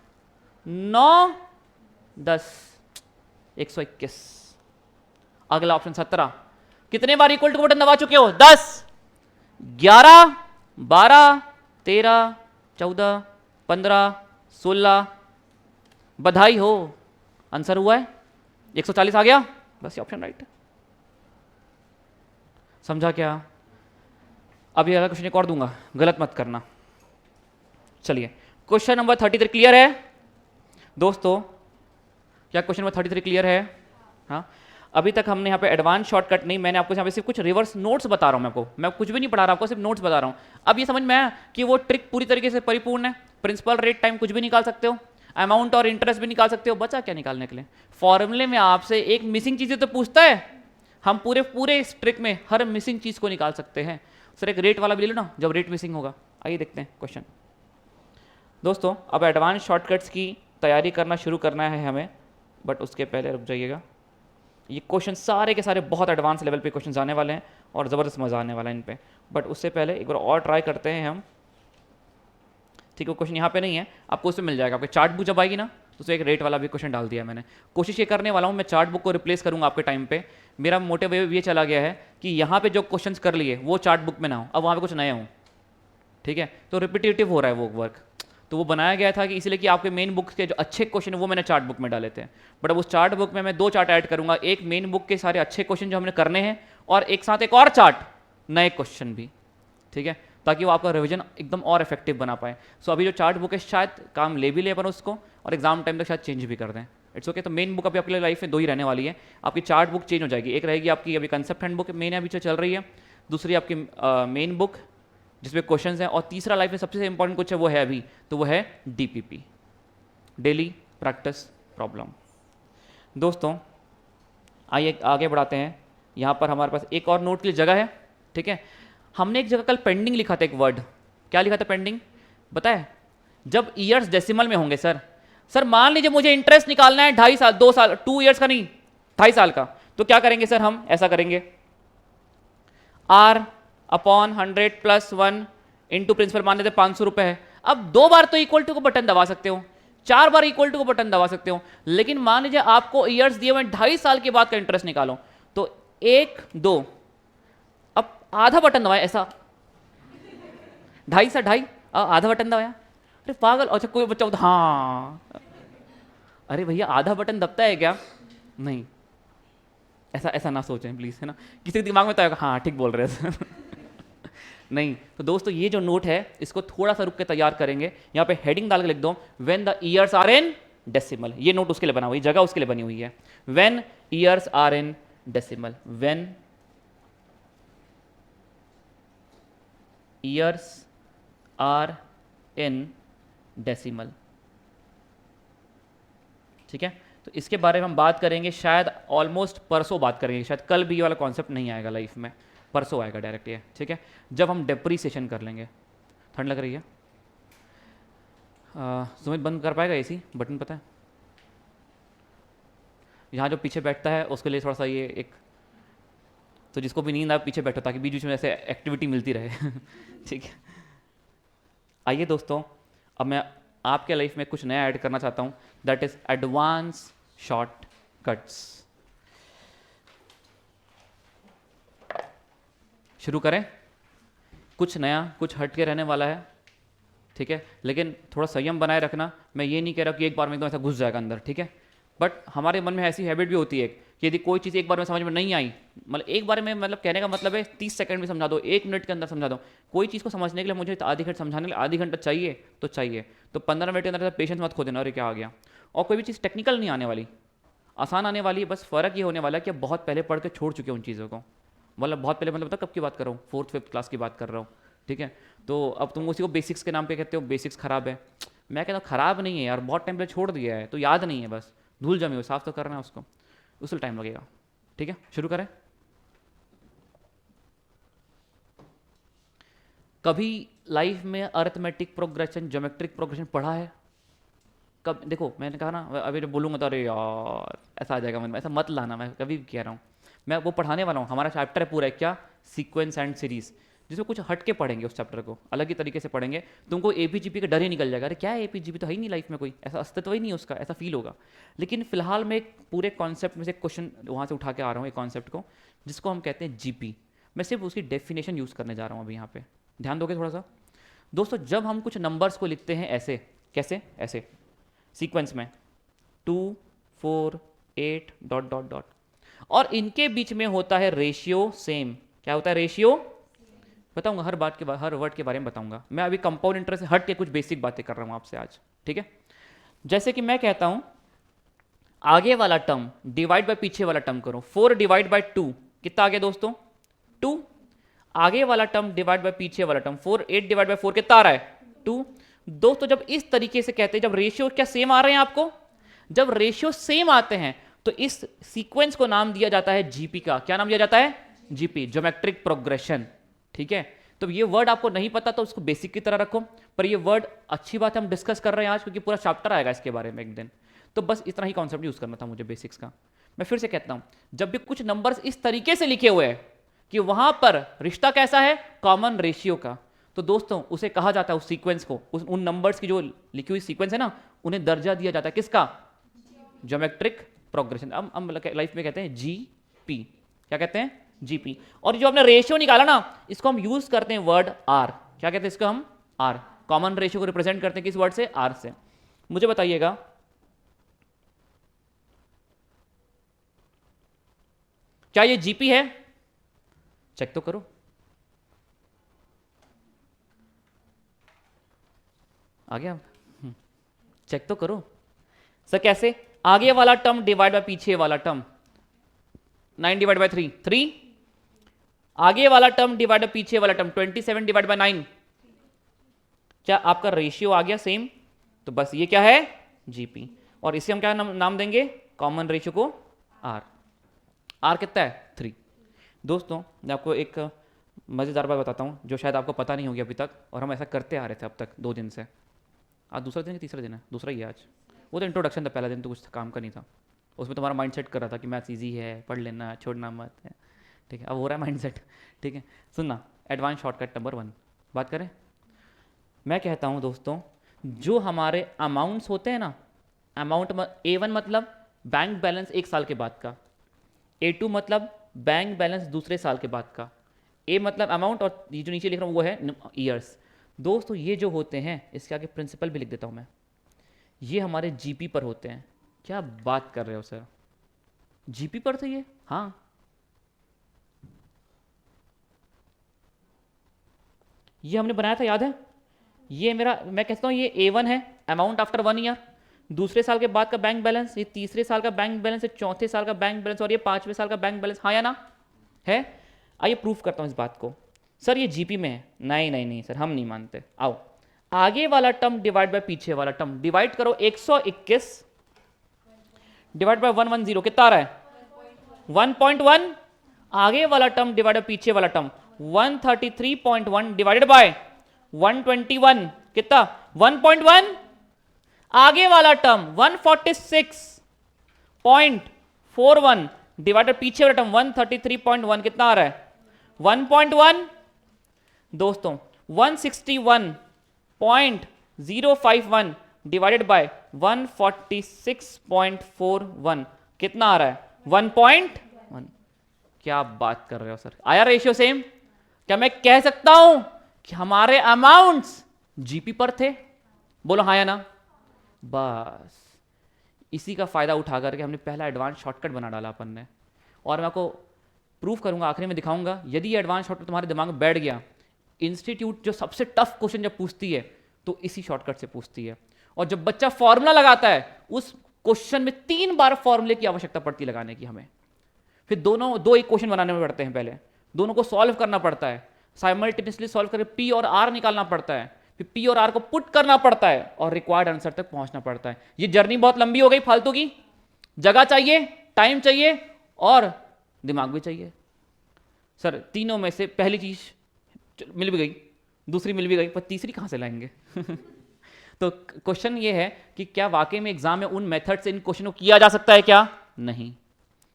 9 10 121। अगला ऑप्शन 17, कितने बार इक्वल टू बटन दबा चुके हो 10 11 12 13 14 15 16। बधाई हो, आंसर हुआ है 140 आ गया। बस ये ऑप्शन राइट है, समझा क्या। अभी अगला क्वेश्चन एक और दूंगा, गलत मत करना। चलिए क्वेश्चन नंबर 33 क्लियर है दोस्तों, क्या क्वेश्चन नंबर 33 क्लियर है। हाँ, अभी तक हमने यहाँ पे एडवांस शॉर्टकट नहीं, मैंने आपको यहाँ पे सिर्फ कुछ रिवर्स नोट्स बता रहा हूँ। मैं कुछ भी नहीं पढ़ा रहा आपको, सिर्फ नोट्स बता रहा हूँ। अब ये समझ में आया कि वो ट्रिक पूरी तरीके से परिपूर्ण है। प्रिंसिपल रेट टाइम कुछ भी निकाल सकते हो, अमाउंट और इंटरेस्ट भी निकाल सकते हो। बचा क्या निकालने के लिए, फॉर्मूले में आपसे एक मिसिंग चीज़ें तो पूछता है, हम पूरे इस ट्रिक में हर मिसिंग चीज़ को निकाल सकते हैं। सर एक रेट वाला भी ले लो ना जब रेट मिसिंग होगा। आइए देखते हैं क्वेश्चन दोस्तों। अब एडवांस शॉर्टकट्स की तैयारी करना शुरू करना है हमें, बट उसके पहले रुक जाइएगा। ये क्वेश्चन सारे के सारे बहुत एडवांस लेवल पे क्वेश्चन आने वाले हैं और ज़बरदस्त मज़ा आने वाला है इन पे। बट उससे पहले एक बार और ट्राई करते हैं हम, ठीक है। क्वेश्चन यहाँ पे नहीं है, आपको उसमें मिल जाएगा। आपके चार्ट बुक जब आएगी ना तो उसमें एक रेट वाला भी क्वेश्चन डाल दिया मैंने। कोशिश ये करने वाला हूँ मैं चार्ट बुक को रिप्लेस करूँगा आपके टाइम पे। मेरा मोटिव ये चला गया है कि यहाँ पे जो क्वेश्चंस कर लिए वो चार्ट बुक में ना हो, अब वहाँ पे कुछ नया हो, ठीक है। तो रिपीटेटिव हो रहा है वो वर्क, तो वो बनाया गया था कि इसलिए कि आपके मेन बुक के जो अच्छे क्वेश्चन है वो मैंने चार्ट बुक में डाले थे। बट अब उस चार्ट बुक में मैं 2 चार्ट ऐड करूंगा, एक मेन बुक के सारे अच्छे क्वेश्चन जो हमने करने हैं और एक साथ एक और चार्ट नए क्वेश्चन भी, ठीक है, ताकि वो आपका रिवीजन एकदम और इफेक्टिव बना पाए। सो अभी जो चार्ट बुक है शायद काम ले भी ले अपन उसको और एग्जाम टाइम तक शायद चेंज भी कर दें। It's okay. तो मेन बुक अभी आपके लिए लाइफ में 2 ही रहने वाली है। आपकी चार्ट बुक चेंज हो जाएगी, एक रहेगी आपकी अभी कंसेप्ट हैंड बुक मेन अभी जो चल रही है, दूसरी आपकी मेन बुक जिसमें क्वेश्चंस हैं, और तीसरा लाइफ में सबसे इंपॉर्टेंट कुछ है वो है अभी, तो वो है डीपीपी, डेली प्रैक्टिस प्रॉब्लम। दोस्तों आइए आगे बढ़ाते हैं। यहाँ पर हमारे पास एक और नोट के लिए जगह है, ठीक है। हमने एक जगह कल पेंडिंग लिखा था, एक वर्ड क्या लिखा था पेंडिंग, बताए जब ईयर्स डेसिमल में होंगे। सर मान लीजिए मुझे इंटरेस्ट निकालना है 2.5 साल 2 साल 2 ईयर्स का नहीं 2.5 साल का, तो क्या करेंगे सर, हम ऐसा करेंगे R upon 100 plus 1 into principal मान लेते 500 रुपए है। अब 2 बार तो इक्वल टू को बटन दबा सकते हो, 4 बार इक्वल टू को बटन दबा सकते हो, लेकिन मान लीजिए आपको ईयर्स दिए हुए 2.5 साल के बाद का इंटरेस्ट निकालो, तो 1 2 अब आधा बटन दबाया ऐसा 2.5 से 2.5 आधा बटन दबाया। अरे पागल, अच्छा कोई बच्चा होता हाँ, अरे भैया आधा बटन दबता है क्या, नहीं ऐसा ना सोचें प्लीज, है ना। किसी के दिमाग में तो आएगा हाँ ठीक बोल रहे हैं नहीं। तो दोस्तों ये जो नोट है इसको थोड़ा सा रुक के तैयार करेंगे। यहाँ पे हेडिंग डाल के लिख दो when the years are in decimal. ये नोट उसके लिए बना हुई, जगह उसके लिए बनी हुई है। When years are in decimal, when years are in decimal, ठीक है। तो इसके बारे में हम बात करेंगे शायद ऑलमोस्ट परसों बात करेंगे, शायद कल भी ये वाला कॉन्सेप्ट नहीं आएगा लाइफ में, परसों आएगा डायरेक्ट ये, ठीक है, जब हम डेप्रीसिएशन कर लेंगे। ठंड लग रही है, सुमित बंद कर पाएगा एसी बटन, पता है यहाँ जो पीछे बैठता है उसके लिए थोड़ा सा ये एक तो जिसको भी नींद आए पीछे बैठो ताकि बीच बीच में ऐसे एक्टिविटी मिलती रहे ठीक है। आइए दोस्तों, अब मैं आपके लाइफ में कुछ नया ऐड करना चाहता हूँ, that is advance short cuts. शुरू करें। कुछ नया, कुछ हट के रहने वाला है, ठीक है, लेकिन थोड़ा संयम बनाए रखना। मैं ये नहीं कह रहा कि एक बार में एकदम ऐसा घुस जाएगा अंदर, ठीक है, बट हमारे मन में ऐसी हैबिट भी होती है कि यदि कोई चीज़ एक बार में समझ में नहीं आई, मतलब एक बार में, मतलब कहने का मतलब है 30 सेकंड में समझा दो, 1 मिनट के अंदर समझा दो। कोई चीज़ को समझने के लिए मुझे आधी घंटा, समझाने के लिए आधी घंटा चाहिए तो चाहिए, तो 15 मिनट के अंदर पेशेंस मत खो देना, अरे क्या आ गया। और कोई भी चीज़ टेक्निकल नहीं आने वाली, आसान आने वाली है। बस फ़र्क ये होने वाला है कि आप बहुत पहले पढ़ के छोड़ चुके हो उन चीज़ों को, मतलब बहुत पहले, मतलब कब की बात कर रहा हूँ, 4th 5th क्लास की बात कर रहा हूँ, ठीक है। तो अब तुम उसी को बेसिक्स के नाम पे कहते हो बेसिक्स खराब है। मैं कहता हूँ खराब नहीं है यार, बहुत टाइम पहले छोड़ दिया है तो याद नहीं है, बस धूल जमी हो, साफ तो करना है उसको, उस टाइम लगेगा, ठीक है। शुरू करें। कभी लाइफ में अरिथमेटिक प्रोग्रेशन, ज्योमेट्रिक प्रोग्रेशन पढ़ा है? कब? देखो मैंने कहा ना, अभी जब बोलूँगा तो अरे यार ऐसा आ जाएगा मन में, ऐसा मत लाना, मैं कभी भी कह रहा हूँ। मैं वो पढ़ाने वाला हूँ, हमारा चैप्टर है पूरा है क्या, सीक्वेंस एंड सीरीज, जिसमें कुछ हट के पढ़ेंगे उस चैप्टर को, अलग ही तरीके से पढ़ेंगे। तुमको एपीजीपी का डर ही निकल जाएगा, अरे क्या है एपीजीपी, तो है ही नहीं लाइफ में कोई, ऐसा अस्तित्व ही नहीं उसका, ऐसा फील होगा। लेकिन फिलहाल मैं एक पूरे कॉन्सेप्ट में से क्वेश्चन वहाँ से उठा के आ रहा हूँ, एक कॉन्सेप्ट को जिसको हम कहते हैं जीपी। मैं सिर्फ उसकी डेफिनेशन यूज़ करने जा रहा हूँ अभी यहाँ पे, ध्यान दोगे थोड़ा सा दोस्तों। जब हम कुछ नंबर्स को लिखते हैं ऐसे, कैसे, ऐसे सीक्वेंस में 2 4 8 डॉट डॉट डॉट, और इनके बीच में होता है रेशियो सेम। क्या होता है रेशियो? बताऊंगा हर बात के बाद, हर वर्ड के बारे में बताऊंगा। मैं अभी कंपाउंड इंटरेस्ट से हट के कुछ बेसिक बातें कर रहा हूं आपसे आज, ठीक है। जैसे कि मैं कहता हूं आगे वाला टर्म डिवाइड बाय पीछे वाला टर्म करो, 4 डिवाइड बाय 2 कितना आ गया दोस्तों? 2। आगे वाला टर्म डिवाइड बाय पीछे वाला टर्म 4, 8 डिवाइड बाय 4 कितना आ रहा है? 2। दोस्तों जब इस तरीके से कहते हैं, जब रेशियो क्या सेम आ रहे हैं आपको, जब रेशियो सेम आते हैं तो इस सीक्वेंस को नाम दिया जाता है जीपी का। क्या नाम दिया जाता है? जीपी, ज्योमेट्रिक प्रोग्रेशन, ठीक है। तो ये वर्ड आपको नहीं पता तो उसको बेसिक की तरह रखो, पर ये वर्ड अच्छी बात है हम डिस्कस कर रहे हैं आज, क्योंकि पूरा चैप्टर आएगा इसके बारे में एक दिन, तो बस इतना ही कॉन्सेप्ट यूज करना था मुझे बेसिक्स का। मैं फिर से कहता हूं, जब भी कुछ नंबर्स इस तरीके से लिखे हुए हैं कि वहां पर रिश्ता कैसा है, कॉमन रेशियो का, तो दोस्तों उसे कहा जाता है, उस सीक्वेंस को, उन नंबर्स की जो लिखी हुई सीक्वेंस है ना, उन्हें दर्जा दिया जाता है किसका? Geometric progression. अब हम लाइफ में कहते हैं जीपी। क्या कहते हैं? जीपी। और जो आपने रेशियो निकाला ना, इसको हम यूज करते हैं वर्ड आर। क्या कहते हैं इसको हम? आर। कॉमन रेशियो को रिप्रेजेंट करते हैं किस वर्ड से? आर से। मुझे बताइएगा क्या ये जीपी है? चेक तो करो, आ गया? चेक तो करो सर। कैसे? आगे वाला टर्म डिवाइड बाय पीछे वाला टर्म, 9 डिवाइड बाय 3 3, आगे वाला टर्म डिवाइड बाय पीछे वाला टर्म 27 डिवाइड बाय 9। क्या आपका रेशियो आ गया सेम? तो बस ये क्या है? जीपी। और इसे हम क्या नाम देंगे? कॉमन रेशियो को आर। आर कितना है? 3। दोस्तों मैं आपको एक मजेदार बात बताता हूं जो शायद आपको पता नहीं होगी अभी तक, और हम ऐसा करते आ रहे थे अब तक 2 दिन से। आज दूसरा दिन कि तीसरा दिन है? दूसरा ही है आज। वो तो इंट्रोडक्शन था, पहला दिन तो कुछ काम का नहीं था, उसमें तुम्हारा माइंड सेट कर रहा था कि मैथ्स ईजी है, पढ़ लेना, छोड़ना मत है, ठीक है। अब हो रहा है माइंड सेट, ठीक है। सुनना, एडवांस शॉर्टकट नंबर 1 बात करें। मैं कहता हूं दोस्तों, जो हमारे अमाउंट्स होते हैं ना, अमाउंट A1 मतलब बैंक बैलेंस 1 साल के बाद का, A2 मतलब बैंक बैलेंस दूसरे साल के बाद का, A मतलब अमाउंट, और ये जो नीचे लिख रहा हूँ वो है ईयर्स। दोस्तों ये जो होते हैं, इसके आगे प्रिंसिपल भी लिख देता हूं मैं, ये हमारे जीपी पर होते हैं। क्या बात कर रहे हो सर, जीपी पर थे ये? हाँ, ये हमने बनाया था, याद है? ये मेरा, मैं कहता हूं ये A1 है, अमाउंट आफ्टर 1 ईयर, दूसरे साल के बाद का बैंक बैलेंस, ये तीसरे साल का बैंक बैलेंस, ये चौथे साल का बैंक बैलेंस, और ये 5वें साल का बैंक बैलेंस। हाँ या ना? है? आइए प्रूफ करता हूं इस बात को। सर ये जीपी में है? नहीं नहीं नहीं सर, हम नहीं मानते। आओ, आगे वाला टर्म डिवाइड बाय पीछे वाला टर्म, डिवाइड करो 121 डिवाइड बाय 110, कितना आ रहा है? 1.1। आगे वाला टर्म डिवाइड बाय पीछे वाला टर्म 133.1 डिवाइडेड बाय 121, कितना? 1.1। आगे वाला टर्म 146.41 डिवाइडेड पीछे वाला टर्म 133.1 कितना आ रहा है 1.1 दोस्तों 161.051 डिवाइडेड बाय 146.41 कितना आ रहा है 1.1। क्या बात कर रहे हो सर, आया रेशियो सेम? क्या मैं कह सकता हूं कि हमारे अमाउंट्स जीपी पर थे? बोलो हाँ या ना। बस इसी का फायदा उठा करके हमने पहला एडवांस शॉर्टकट बना डाला अपन ने, और मैं आपको प्रूफ करूंगा, आखिरी में दिखाऊंगा। यदि ये एडवांस शॉर्टकट तुम्हारे दिमाग में बैठ गया, इंस्टीट्यूट जो सबसे टफ क्वेश्चन जब पूछती है तो इसी शॉर्टकट से पूछती है। और जब बच्चा फॉर्मूला लगाता है उस क्वेश्चन में 3 बार फॉर्मूले की आवश्यकता पड़ती लगाने की हमें, फिर दो एक क्वेश्चन बनाने में पड़ते हैं, पहले दोनों को सॉल्व करना पड़ता है, साइमल्टेनियसली सॉल्व करके पी और आर निकालना पड़ता है, फिर पी और आर को पुट करना पड़ता है और रिक्वायर्ड आंसर तक पहुंचना पड़ता है। ये जर्नी बहुत लंबी हो गई, फालतू की। जगह चाहिए, टाइम चाहिए और दिमाग भी चाहिए। सर तीनों में से पहली चीज मिल भी गई, दूसरी मिल भी गई, पर तीसरी कहां से लाएंगे? तो क्वेश्चन ये है कि क्या वाकई में एग्जाम में उन मेथड से इन क्वेश्चन को किया जा सकता है क्या? नहीं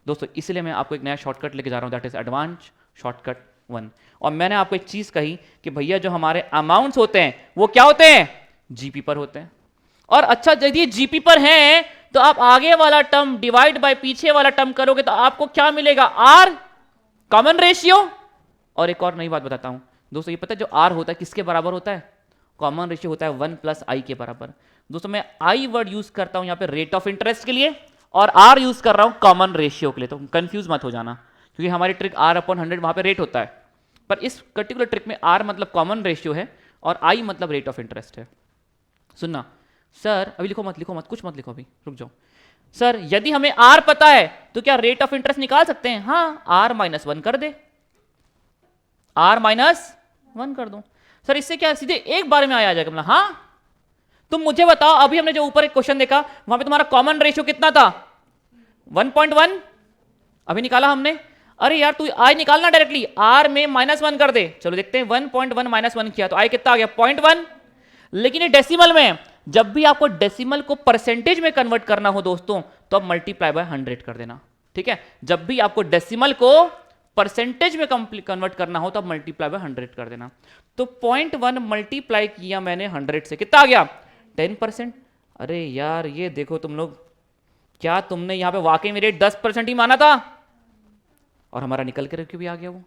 दोस्तों, इसलिए मैं आपको एक नया शॉर्टकट लेके जा रहा हूं, दैट इज एडवांस शॉर्टकट 1। और मैंने आपको एक चीज कही कि भैया जो हमारे अमाउंट्स होते हैं वो क्या होते हैं? जीपी पर होते हैं। और अच्छा यदि जीपी पर हैं तो आप आगे वाला टर्म डिवाइड बाय पीछे वाला टर्म करोगे तो आपको क्या मिलेगा? R common ratio. और एक और नई बात बताता हूं दोस्तों, ये पता है जो आर होता है किसके बराबर होता है? कॉमन रेशियो होता है 1 + i के बराबर। दोस्तों मैं आई वर्ड यूज करता हूं यहां पे रेट ऑफ इंटरेस्ट के लिए और आर यूज कर रहा हूं कॉमन रेशियो के लिए, तो कंफ्यूज मत हो जाना, क्योंकि हमारी ट्रिक R/100 वहां पे रेट होता है, पर इस पर्टिकुलर ट्रिक में आर मतलब कॉमन रेशियो है और आई मतलब रेट ऑफ इंटरेस्ट है। सुनना सर, अभी लिखो मत, कुछ मत लिखो, अभी रुक जाओ। सर यदि हमें आर पता है तो क्या रेट ऑफ इंटरेस्ट निकाल सकते हैं? हाँ, R-1 कर दे, R-1 कर दो। सर इससे क्या सीधे एक बार में आ जाएगा? मतलब हाँ, तुम मुझे बताओ, अभी हमने जो ऊपर एक क्वेश्चन देखा वहां पे तुम्हारा कॉमन रेशियो कितना था? 1.1 अभी निकाला हमने। अरे यार तू आई निकालना डायरेक्टली, आर में -1 कर दे। चलो देखते हैं, 1.1 -1 किया तो आई कितना आ गया? 0.1। लेकिन ये डेसिमल में, जब भी आपको डेसिमल को परसेंटेज में कन्वर्ट करना हो दोस्तों तो अब मल्टीप्लाई बाय 100 कर देना, ठीक है? जब भी आपको डेसिमल को परसेंटेज में कन्वर्ट करना हो तो अब मल्टीप्लाई बाय 100 कर देना। तो 0.1 मल्टीप्लाई किया मैंने 100 से, कितना आ गया? 10%। अरे यार ये देखो तुम लोग, क्या तुमने यहां पे वाकई में रेट 10% ही माना था? और हमारा निकल के क्यों भी आ गया वो?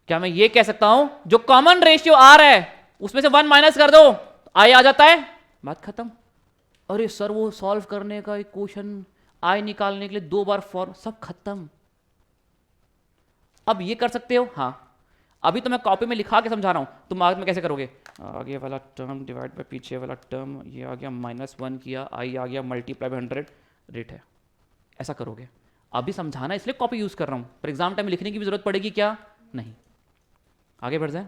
क्या मैं ये कह सकता हूं जो कॉमन रेशियो आ रहा है उसमें से 1 माइनस कर दो, आई आ जाता है, बात खत्म। अरे सर वो सॉल्व करने का एक क्वेश्चन, आई निकालने के लिए 2 बार फॉर्म, सब खत्म। अब ये कर सकते हो? हाँ, अभी तो मैं कॉपी में लिखा के समझा रहा हूं, तुम आगे में कैसे करोगे? आगे वाला टर्म डिवाइड बाय पीछे वाला टर्म, ये आ गया -1 किया, आई आ गया मल्टीप्लाई बाय 100, रेट है, ऐसा करोगे। अभी समझाना इसलिए कॉपी यूज कर रहा हूं, पर एग्जाम टाइम में लिखने की भी जरूरत पड़ेगी क्या? नहीं। आगे बढ़ जाए,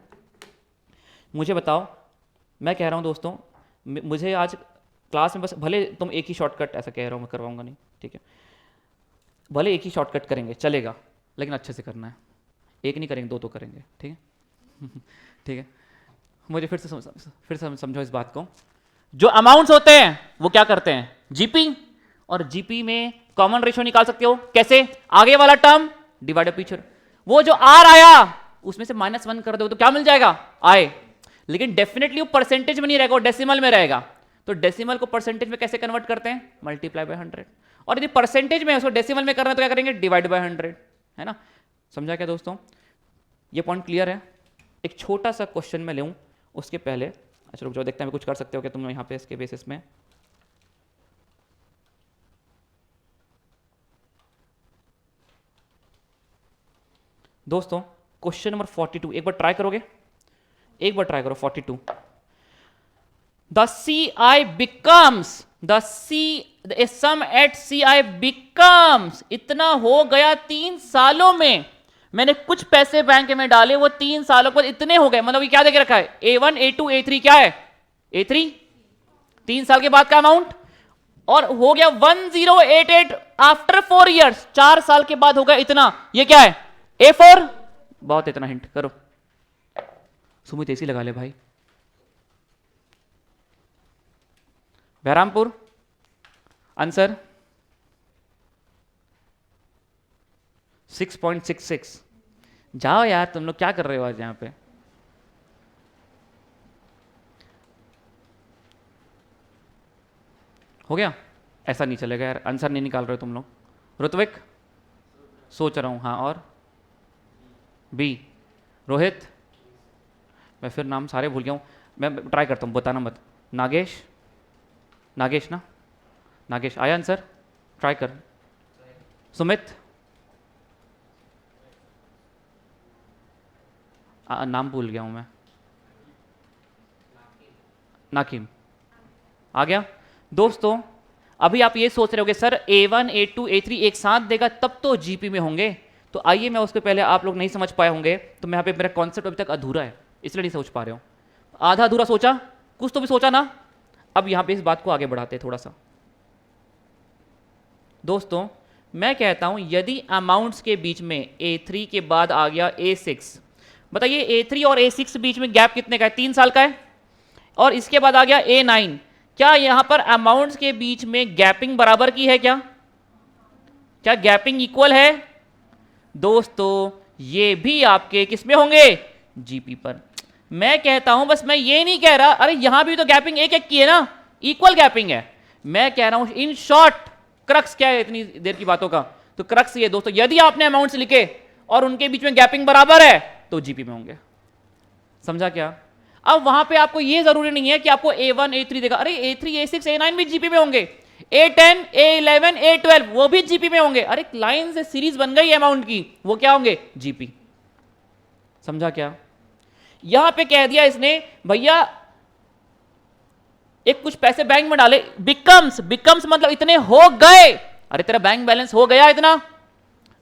मुझे बताओ, मैं कह रहा हूं दोस्तों, मुझे आज क्लास में बस, भले तुम एक ही शॉर्टकट, ऐसा कह रहा हूं मैं करवाऊंगा नहीं, ठीक है? भले एक ही शॉर्टकट करेंगे चलेगा, लेकिन अच्छे से करना है, एक नहीं करेंगे 2 तो करेंगे, ठीक है? ठीक है, मुझे फिर से समझो इस बात को। जो अमाउंट्स होते हैं वो क्या करते हैं? जीपी, और जीपी में कॉमन रेशियो निकाल सकते हो कैसे? आगे वाला टर्म डिवाइड पीछे, वो जो आर आया उसमें से -1 कर दो तो क्या मिल जाएगा? आए। लेकिन डेफिनेटली वो परसेंटेज में नहीं रहेगा, वो डेसिमल में रहेगा। तो डेसिमल को परसेंटेज में कैसे कन्वर्ट करते हैं? Multiply by 100। और यदि परसेंटेज में उसको डेसिमल में करना है तो क्या करेंगे? डिवाइड बाय 100, है ना? समझा क्या दोस्तों? ये पॉइंट क्लियर है? एक छोटा सा क्वेश्चन में लूँ उसके पहले, अच्छा रुक जाओ, देखते हैं कुछ कर सकते हो क्या तुम यहाँ पे इसके बेसिस में। दोस्तों क्वेश्चन नंबर 42 एक बार ट्राई करोगे? एक बार ट्राई करो 42। The CI becomes, the sum at CI becomes, इतना हो गया 3 सालों में, मैंने कुछ पैसे बैंक में डाले, वो 3 सालों पर इतने हो गए, मतलब ये क्या देके रखा है? A1 A2 A3, क्या है? A3, 3 साल के बाद का अमाउंट, और हो गया 1088 आफ्टर 4 ईयर्स, 4 साल के बाद हो गया इतना, ये क्या है? A4। बहुत, इतना हिंट करो, सुमित ऐसी लगा ले भाई। बहरामपुर आंसर, 6.66। जाओ यार, तुम लोग क्या कर रहे हो आज यहाँ पे? हो गया? ऐसा नहीं चलेगा यार, आंसर नहीं निकाल रहे हो तुम लोग। ऋत्विक, सोच रहा हूँ। हाँ, और बी। रोहित, मैं फिर नाम सारे भूल गया हूँ, मैं ट्राई करता हूँ, बताना मत। नागेश, नागेश ना, नागेश आया आंसर? ट्राई कर। सुमित, नाम भूल गया हूँ मैं। नाकिम आ गया। दोस्तों अभी आप ये सोच रहे होगे सर A1 A2 A3 एक साथ देगा तब तो जीपी में होंगे, तो आइए, मैं उसके पहले, आप लोग नहीं समझ पाए होंगे तो मैं यहाँ पे, मेरा कॉन्सेप्ट अभी तक अधूरा है, इसलिए नहीं सोच पा रहे हो। आधा अधूरा सोचा, कुछ तो भी सोचा ना। अब यहाँ पे इस बात को आगे बढ़ाते हैं थोड़ा सा। दोस्तों मैं कहता हूँ यदि अमाउंट्स के बीच में A3 के बाद आ गया A6, बताइए A3 और A6 बीच में गैप कितने का है? 3 साल का है। और इसके बाद आ गया A9, क्या यहां पर अमाउंट्स के बीच में गैपिंग बराबर की है? क्या गैपिंग इक्वल है? दोस्तों ये भी आपके किस में होंगे? जीपी पर। मैं कहता हूं, बस मैं ये नहीं कह रहा, अरे यहां भी तो गैपिंग एक एक की है ना, इक्वल गैपिंग है। मैं कह रहा हूं इन शॉर्ट, क्रक्स क्या है इतनी देर की बातों का? तो क्रक्स ये दोस्तों, यदि आपने अमाउंट्स लिखे और उनके बीच में गैपिंग बराबर है तो जीपी में होंगे। समझा क्या? अब वहां पे आपको ये जरूरी नहीं है कि आपको A1 A3 देगा, अरे A3 A6 A9 भी जीपी में होंगे, A10 A11 A12 वो भी जीपी में होंगे। अरे लाइन से सीरीज बन गई अमाउंट की, वो क्या होंगे? जीपी। समझा क्या? यहां पे कह दिया इसने भैया एक कुछ पैसे बैंक में डाले, बिकम्स मतलब इतने हो गए। अरे तेरा बैंक बैलेंस हो गया इतना,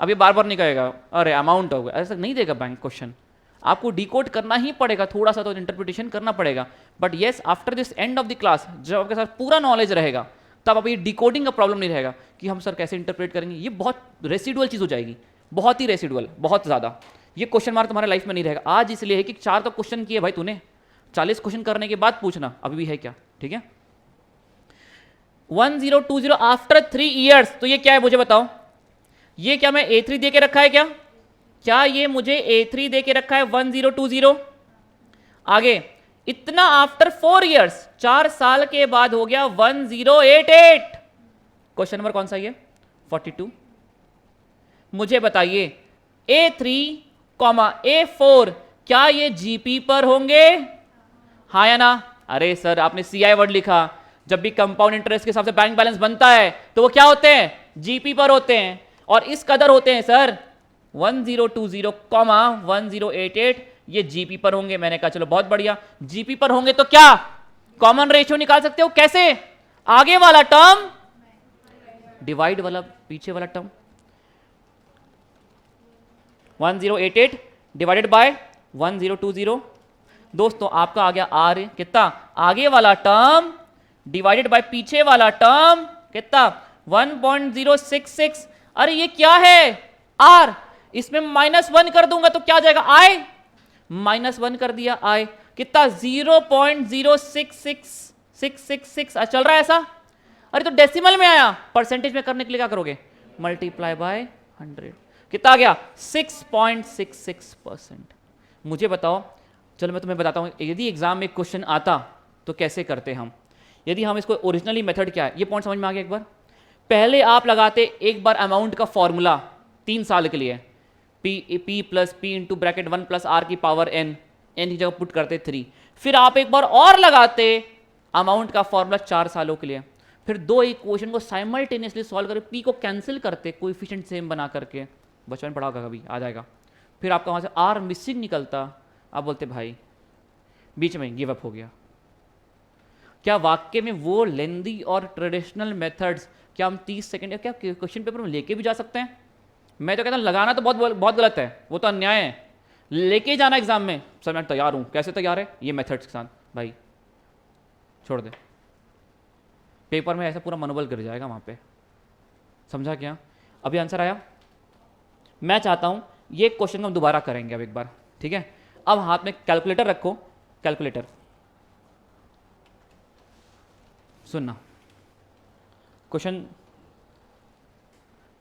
अब ये बार बार नहीं कहेगा अरे अमाउंट हो गया, ऐसा नहीं देगा बैंक क्वेश्चन। आपको डिकोड करना ही पड़ेगा, थोड़ा सा तो इंटरप्रिटेशन करना पड़ेगा। But yes, after this end of the class जब आपके साथ पूरा नॉलेज रहेगा तब अब ये डिकोडिंग का प्रॉब्लम नहीं रहेगा कि हम सर कैसे इंटरप्रेट करेंगे। ये बहुत रेसिडुअल चीज़ हो जाएगी, बहुत ही रेसिडुअल, बहुत ज़्यादा। ये क्वेश्चन मार्क तुम्हारे लाइफ में नहीं रहेगा। आज इसलिए है कि 4 तो क्वेश्चन किए भाई तूने, 40 क्वेश्चन करने के बाद पूछना अभी भी है क्या? ठीक है। 1020 आफ्टर 3 ईयर्स, तो ये क्या है मुझे बताओ? ये क्या मैं A3 दे के रखा है क्या ये मुझे A3 दे के रखा है 1020? आगे इतना आफ्टर 4 ईयर्स, 4 साल के बाद हो गया 1088। क्वेश्चन नंबर कौन सा ये? 42। मुझे बताइए A3, A4 क्या ये जीपी पर होंगे? हाँ या ना? अरे सर आपने CI वर्ड लिखा, जब भी कंपाउंड इंटरेस्ट के हिसाब से बैंक बैलेंस बनता है तो वो क्या होते हैं? जीपी पर होते हैं। और इस कदर होते हैं सर, 1020, 1088 ये जीपी पर होंगे। मैंने कहा चलो बहुत बढ़िया, जीपी पर होंगे तो क्या कॉमन रेशियो निकाल सकते हो? कैसे? आगे वाला टर्म डिवाइड वाला पीछे वाला टर्म, 1088 डिवाइडेड बाय 1020। दोस्तों आपका आ गया आर, कितना? आगे वाला टर्म डिवाइडेड बाय पीछे वाला टर्म, कितना? 1.066। अरे ये क्या है? आर, इसमें -1 कर दूंगा तो क्या आ जाएगा? आई। -1 कर दिया, आई कितना? 0.066666 चल रहा है ऐसा? अरे तो डेसिमल में आया, परसेंटेज में करने के लिए क्या करोगे? Multiply by 100। कितना आ गया? 6.66%। मुझे बताओ, चलो मैं तुम्हें बताता हूं, यदि एग्जाम में क्वेश्चन आता तो कैसे करते हम। यदि हम इसको ओरिजिनली मेथड क्या है, ये पॉइंट समझ में आ गया एक बार? पहले आप लगाते एक बार अमाउंट का फॉर्मूला 3 साल के लिए, P plus P into bracket 1 plus R की पावर n की जगह पुट करते 3। फिर आप एक बार और लगाते अमाउंट का फॉर्मूला 4 सालों के लिए, फिर 2 इक्वेशन को साइमल्टेनियसली सॉल्व करके P को कैंसिल करते कोएफिशिएंट सेम बना करके, बचपन पढ़ा होगा कभी, आ जाएगा। फिर आपका वहाँ से R मिसिंग निकलता, आप बोलते भाई बीच में गिव अप हो गया। क्या वाक्य में वो लेंदी और ट्रेडिशनल मेथड्स क्या हम 30 सेकंड या क्या क्वेश्चन पेपर में लेके भी जा सकते हैं? मैं तो कहता हूँ लगाना तो बहुत गलत है, वो तो अन्याय है। लेके जाना एग्जाम में, सर मैं तैयार हूँ, कैसे तैयार है? ये मेथड्स के साथ, भाई छोड़ दे, पेपर में ऐसा पूरा मनोबल गिर जाएगा वहाँ पे। समझा क्या? अभी आंसर आया? मैं चाहता हूँ ये क्वेश्चन को हम दोबारा करेंगे अब एक बार, ठीक है? अब हाथ में कैलकुलेटर रखो, कैलकुलेटर सुनना। क्वेश्चन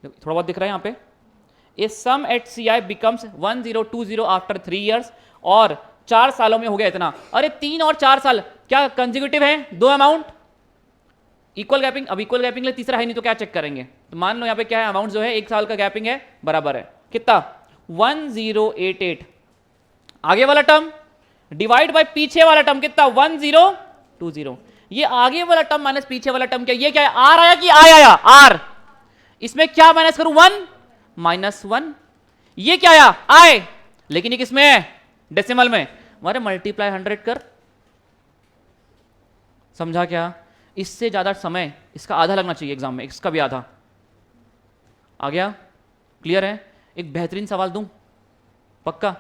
थोड़ा बहुत दिख रहा है यहाँ पे। इस sum at C I becomes 1020 after 3 years, और 4 सालों में हो गया इतना। अरे 3 और 4 साल क्या कंजिक्यूटिव है दो अमाउंट? इक्वल गैपिंग, अब इक्वल गैपिंग तीसरा है नहीं तो क्या चेक करेंगे? तो मान लो यहाँ पे क्या है, अमाउंट जो है 1 साल का गैपिंग है, बराबर है कितना 1088। आगे वाला टर्म डिवाइड बाय पीछे वाला टर्म कितना 1020। ये आगे वाला टर्म माइनस पीछे वाला टर्म क्या, ये क्या है आर आया कि आई आया? आर। इसमें क्या माइनस करूं 1 -1, ये क्या आया आई, लेकिन ये किसमें है डेसिमल में। हमारे मल्टीप्लाई 100 कर, समझा क्या? इससे ज्यादा समय इसका आधा लगना चाहिए एग्जाम में, इसका भी आधा। आ गया? क्लियर है? एक बेहतरीन सवाल दूं, पक्का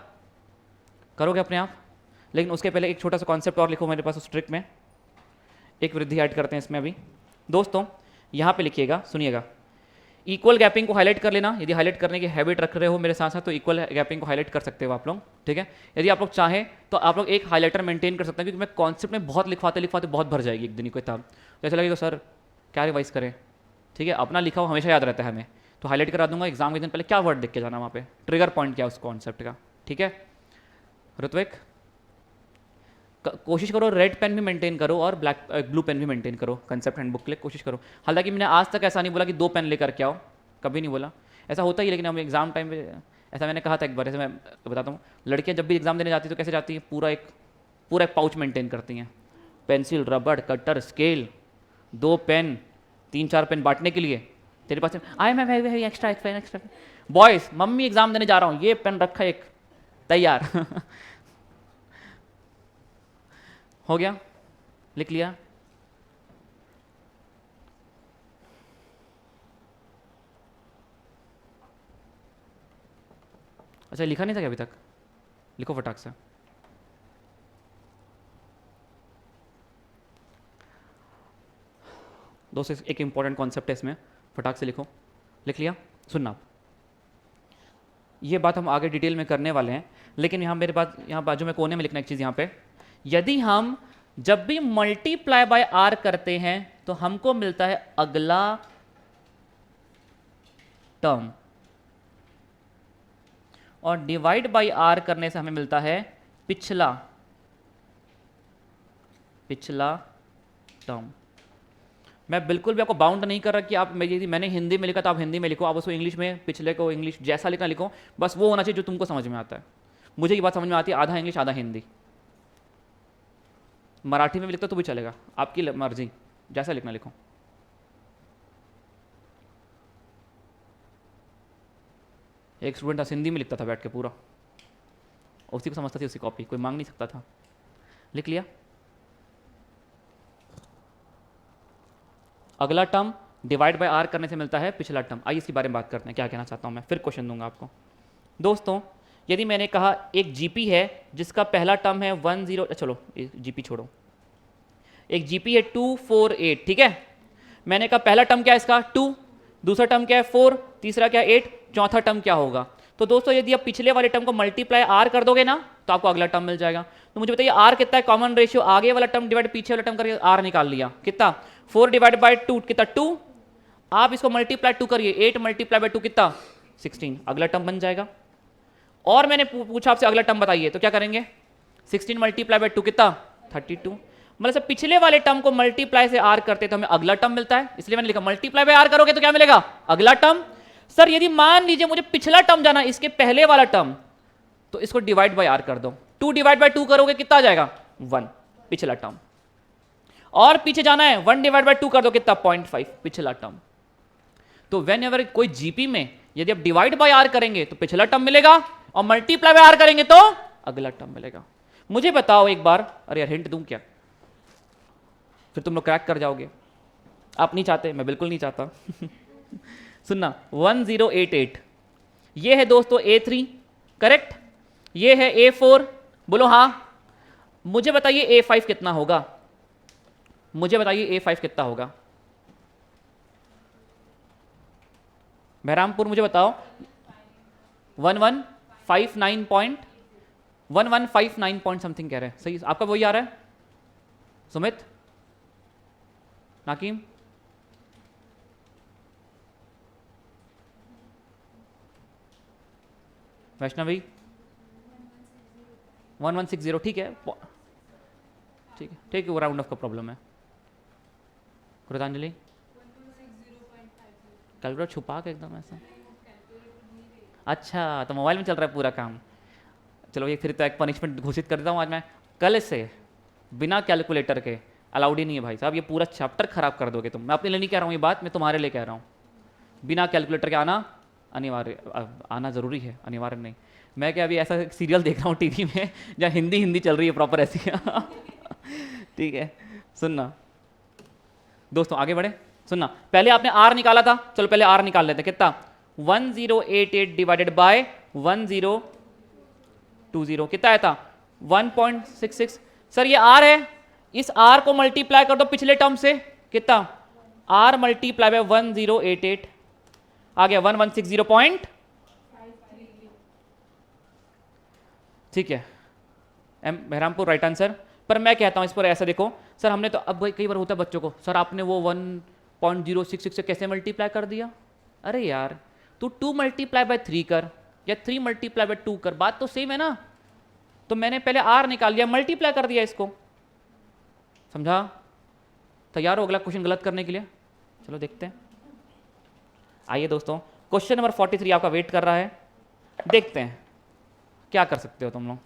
करोगे अपने आप? लेकिन उसके पहले एक छोटा सा कॉन्सेप्ट और लिखो मेरे पास उस ट्रिक में, एक वृद्धि ऐड करते हैं इसमें अभी। दोस्तों यहां पे लिखिएगा, सुनिएगा, इक्वल गैपिंग को हाईलाइट कर लेना। यदि हाईलाइट करने की हैबिट रख रहे हो मेरे साथ साथ तो इक्वल गैपिंग को हाईलाइट कर सकते हो आप लोग, ठीक है। यदि आप लोग चाहें तो आप लोग एक हाईलाइटर मेंटेन कर सकते हैं, क्योंकि मैं कॉन्सेप्ट में बहुत लिखवाते बहुत भर जाएगी एक दिन की किताब, तो ऐसा लगेगा सर क्या रिवाइज करें, ठीक है। अपना लिखा हुआ हमेशा याद रहता है हमें, तो हाईलाइट करा दूंगा एग्जाम के दिन पहले क्या वर्ड लिख के जाना वहाँ पे, ट्रिगर पॉइंट क्या उस कॉन्सेप्ट का, ठीक है। ऋत्विक कोशिश करो रेड पेन भी मेंटेन करो और ब्लू पेन भी मेंटेन करो, कंसेप्ट हैंडबुक के लिए कोशिश करो। हालांकि मैंने आज तक ऐसा नहीं बोला कि 2 पेन लेकर के आओ, कभी नहीं बोला, ऐसा होता ही, लेकिन हम एग्जाम टाइम पे ऐसा मैंने कहा था एक बार, ऐसे मैं बताता हूँ, लड़कियाँ जब भी एग्जाम देने जाती है तो कैसे जाती हैं, पूरा एक पाउच मेंटेन करती हैं, पेंसिल, रबड़, कटर, स्केल, 2 पेन, 3-4 पेन बांटने के लिए। तेरे पास आए मैं extra pen, extra. Boys mummy exam देने जा रहा हूँ, ये पेन रखा एक तैयार हो गया, लिख लिया। अच्छा लिखा नहीं था क्या अभी तक? लिखो फटाक से। दोस्तों एक इंपॉर्टेंट कॉन्सेप्ट है इसमें, फटाक से लिखो। लिख लिया? सुनना, ये बात हम आगे डिटेल में करने वाले हैं, लेकिन यहाँ मेरे पास यहाँ बाजू में कोने में लिखना एक चीज़ यहाँ पे, यदि हम जब भी मल्टीप्लाई बाय आर करते हैं तो हमको मिलता है अगला टर्म, और डिवाइड बाय आर करने से हमें मिलता है पिछला टर्म। मैं बिल्कुल भी आपको बाउंड नहीं कर रहा कि आप, यदि मैंने हिंदी में लिखा तो आप हिंदी में लिखो, आप उसको इंग्लिश में, पिछले को इंग्लिश जैसा लिखना लिखो, बस वो होना चाहिए जो तुमको समझ में आता है। मुझे ये बात समझ में आती है, आधा इंग्लिश आधा हिंदी, मराठी में भी लिखता तो भी चलेगा, आपकी मर्जी, जैसा लिखना लिखो। एक स्टूडेंट था हिंदी में लिखता था बैठ के पूरा, उसी को समझता थी उसी कॉपी, कोई मांग नहीं सकता था। लिख लिया? अगला टर्म डिवाइड बाय आर करने से मिलता है पिछला टर्म। आइए इसके बारे में बात करते हैं, क्या कहना चाहता हूं मैं, फिर क्वेश्चन दूंगा आपको। दोस्तों यदि मैंने कहा एक जीपी है जिसका पहला टर्म है 10, चलो जीपी छोड़ो, एक जीपी है 248, ठीक है। मैंने कहा पहला टर्म क्या है इसका 2, दूसरा टर्म क्या है 4, तीसरा क्या है 8, चौथा टर्म क्या होगा? तो दोस्तों यदि आप पिछले वाले टर्म को मल्टीप्लाई आर कर दोगे ना तो आपको अगला टर्म मिल जाएगा। तो मुझे बताइए आर कितना है, कॉमन रेशियो आगे वाला टर्म डिवाइड पीछे वाला टर्म करके आर निकाल लिया, कितना 4 डिवाइड बाई 2 कितना 2, आप इसको मल्टीप्लाई 2 करिए, 8 मल्टीप्लाई बाई 2 कितना 16, अगला टर्म बन जाएगा। और मैंने पूछा आपसे अगला टर्म बताइए, तो क्या करेंगे 16 मल्टीप्लाई बाई 2 कितना 32, मतलब से पिछले वाले टर्म को मल्टीप्लाई से आर करते तो हमें अगला टर्म मिलता है, इसलिए मैंने लिखा मल्टीप्लाई बाय आर करोगे तो क्या मिलेगा अगला टर्म। सर यदि मान लीजिए मुझे पिछला टर्म जाना इसके पहले वाला टर्म, तो इसको डिवाइड बाय आर कर दो, 2 डिवाइड बाय 2 करोगे कितना आ जाएगा 1 पिछला टर्म, और पीछे जाना है 1 डिवाइड बाय 2 कर दो कितना 0.5 पिछला टर्म। तो वेन एवर कोई जीपी में यदि आप डिवाइड बाय आर करेंगे तो पिछला टर्म मिलेगा, और मल्टीप्लाई बाय आर करेंगे तो अगला टर्म मिलेगा। मुझे बताओ एक बार, अरे यार हिंट दूं क्या, फिर तुम लोग क्रैक कर जाओगे। आप नहीं चाहते, मैं बिल्कुल नहीं चाहता सुनना 1088, ये है दोस्तों A3 करेक्ट, ये है A4, बोलो हाँ। मुझे बताइए A5 कितना होगा, मुझे बताइए A5 कितना होगा, बहरामपुर मुझे बताओ 1159 पॉइंट समथिंग कह रहे हैं, सही आपका वही आ रहा है सुमित नाकिम? वैष्णवी 1160, ठीक है ठीक है ठीक है, वो राउंड ऑफ का प्रॉब्लम है। कृतांजलि कैलकुलेटर छुपा के एकदम ऐसा, अच्छा तो मोबाइल में चल रहा है पूरा काम। चलो ये फिर तो एक पनिशमेंट घोषित कर देता हूँ आज मैं, कल से बिना कैलकुलेटर के अलाउड ही नहीं है भाई साहब, ये पूरा चैप्टर खराब कर दोगे तुम। मैं अपने लिए नहीं कह रहा हूँ ये बात, मैं तुम्हारे लिए कह रहा हूँ। बिना कैलकुलेटर के आना अनिवार्य, आना ज़रूरी है, अनिवार्य नहीं। मैं क्या अभी ऐसा सीरियल देख रहा हूँ टीवी में जहाँ हिंदी चल रही है प्रॉपर ऐसी ठीक है सुनना दोस्तों, आगे बढ़े। सुनना, पहले आपने आर निकाला था, चलो पहले आर निकाल लेते हैं। कितना? 1088 डिवाइडेड बाय 1020, कितना आया था? 1.66। सर ये आर है, इस आर को मल्टीप्लाई कर दो पिछले टर्म से, कितना? आर मल्टीप्लाई बाय 1088 आ गया 1160 ठीक है। एम बहरामपुर राइट आंसर। पर मैं कहता हूं इस पर ऐसा देखो सर, हमने तो अब कई बार होता है बच्चों को, सर आपने वो 1.066 से कैसे मल्टीप्लाई कर दिया? अरे यार तू 2 मल्टीप्लाई बाय 3 कर या 3 मल्टीप्लाई बाय 2 कर, बात तो सेम है ना। तो मैंने पहले आर निकाल लिया, मल्टीप्लाई कर दिया इसको, समझा? तैयार हो अगला क्वेश्चन गलत करने के लिए? चलो देखते हैं। आइए दोस्तों, क्वेश्चन नंबर 43 आपका वेट कर रहा है, देखते हैं क्या कर सकते हो तुम लोग।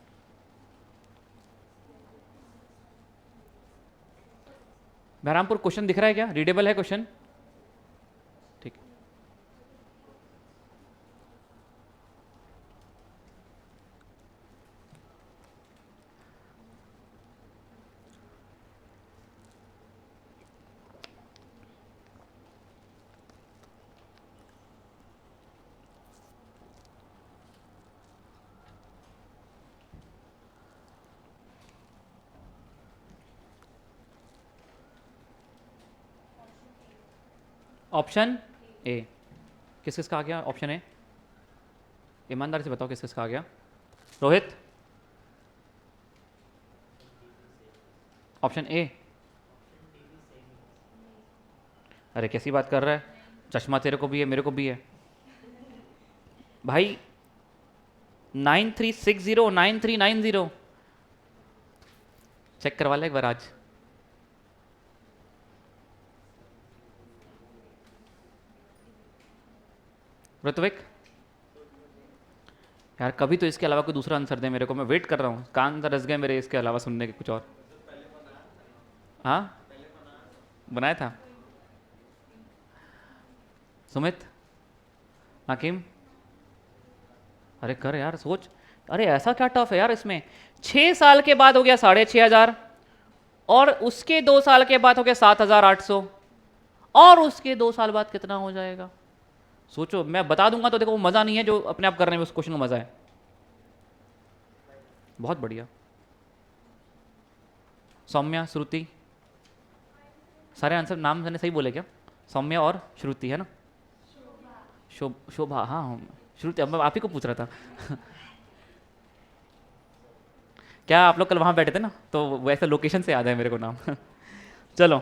बहरामपुर क्वेश्चन दिख रहा है क्या? रीडेबल है क्वेश्चन? ठीक। ऑप्शन ए किस किस का आ गया? ऑप्शन ए, ईमानदारी से बताओ किस किस का आ गया? Rohit, option A. अरे कैसी बात कर रहा है, चश्मा तेरे को भी है मेरे को भी है भाई। 9360 9390 चेक करवा ले एक बार आज। ऋत्विक यार कभी तो इसके अलावा कोई दूसरा आंसर दे मेरे को, मैं वेट कर रहा हूँ, कान रस गए मेरे इसके अलावा सुनने के कुछ और। हाँ बनाया था। सुमित, हाकिम, अरे कर यार सोच, अरे ऐसा क्या टफ है यार इसमें? 6 साल के बाद हो गया 6500, और उसके 2 साल के बाद हो गया 7800, और उसके 2 साल बाद कितना हो जाएगा? सोचो, मैं बता दूंगा तो देखो वो मजा नहीं है जो अपने आप करने में उस क्वेश्चन का मजा है। बहुत बढ़िया। सौम्या, श्रुति, सारे आंसर नाम मैंने सही बोले क्या? सौम्या और श्रुति है ना? शोभा, हाँ श्रुति, अब मैं आप ही को पूछ रहा था क्या आप लोग कल वहां बैठे थे ना, तो वैसे लोकेशन से याद है मेरे को नाम चलो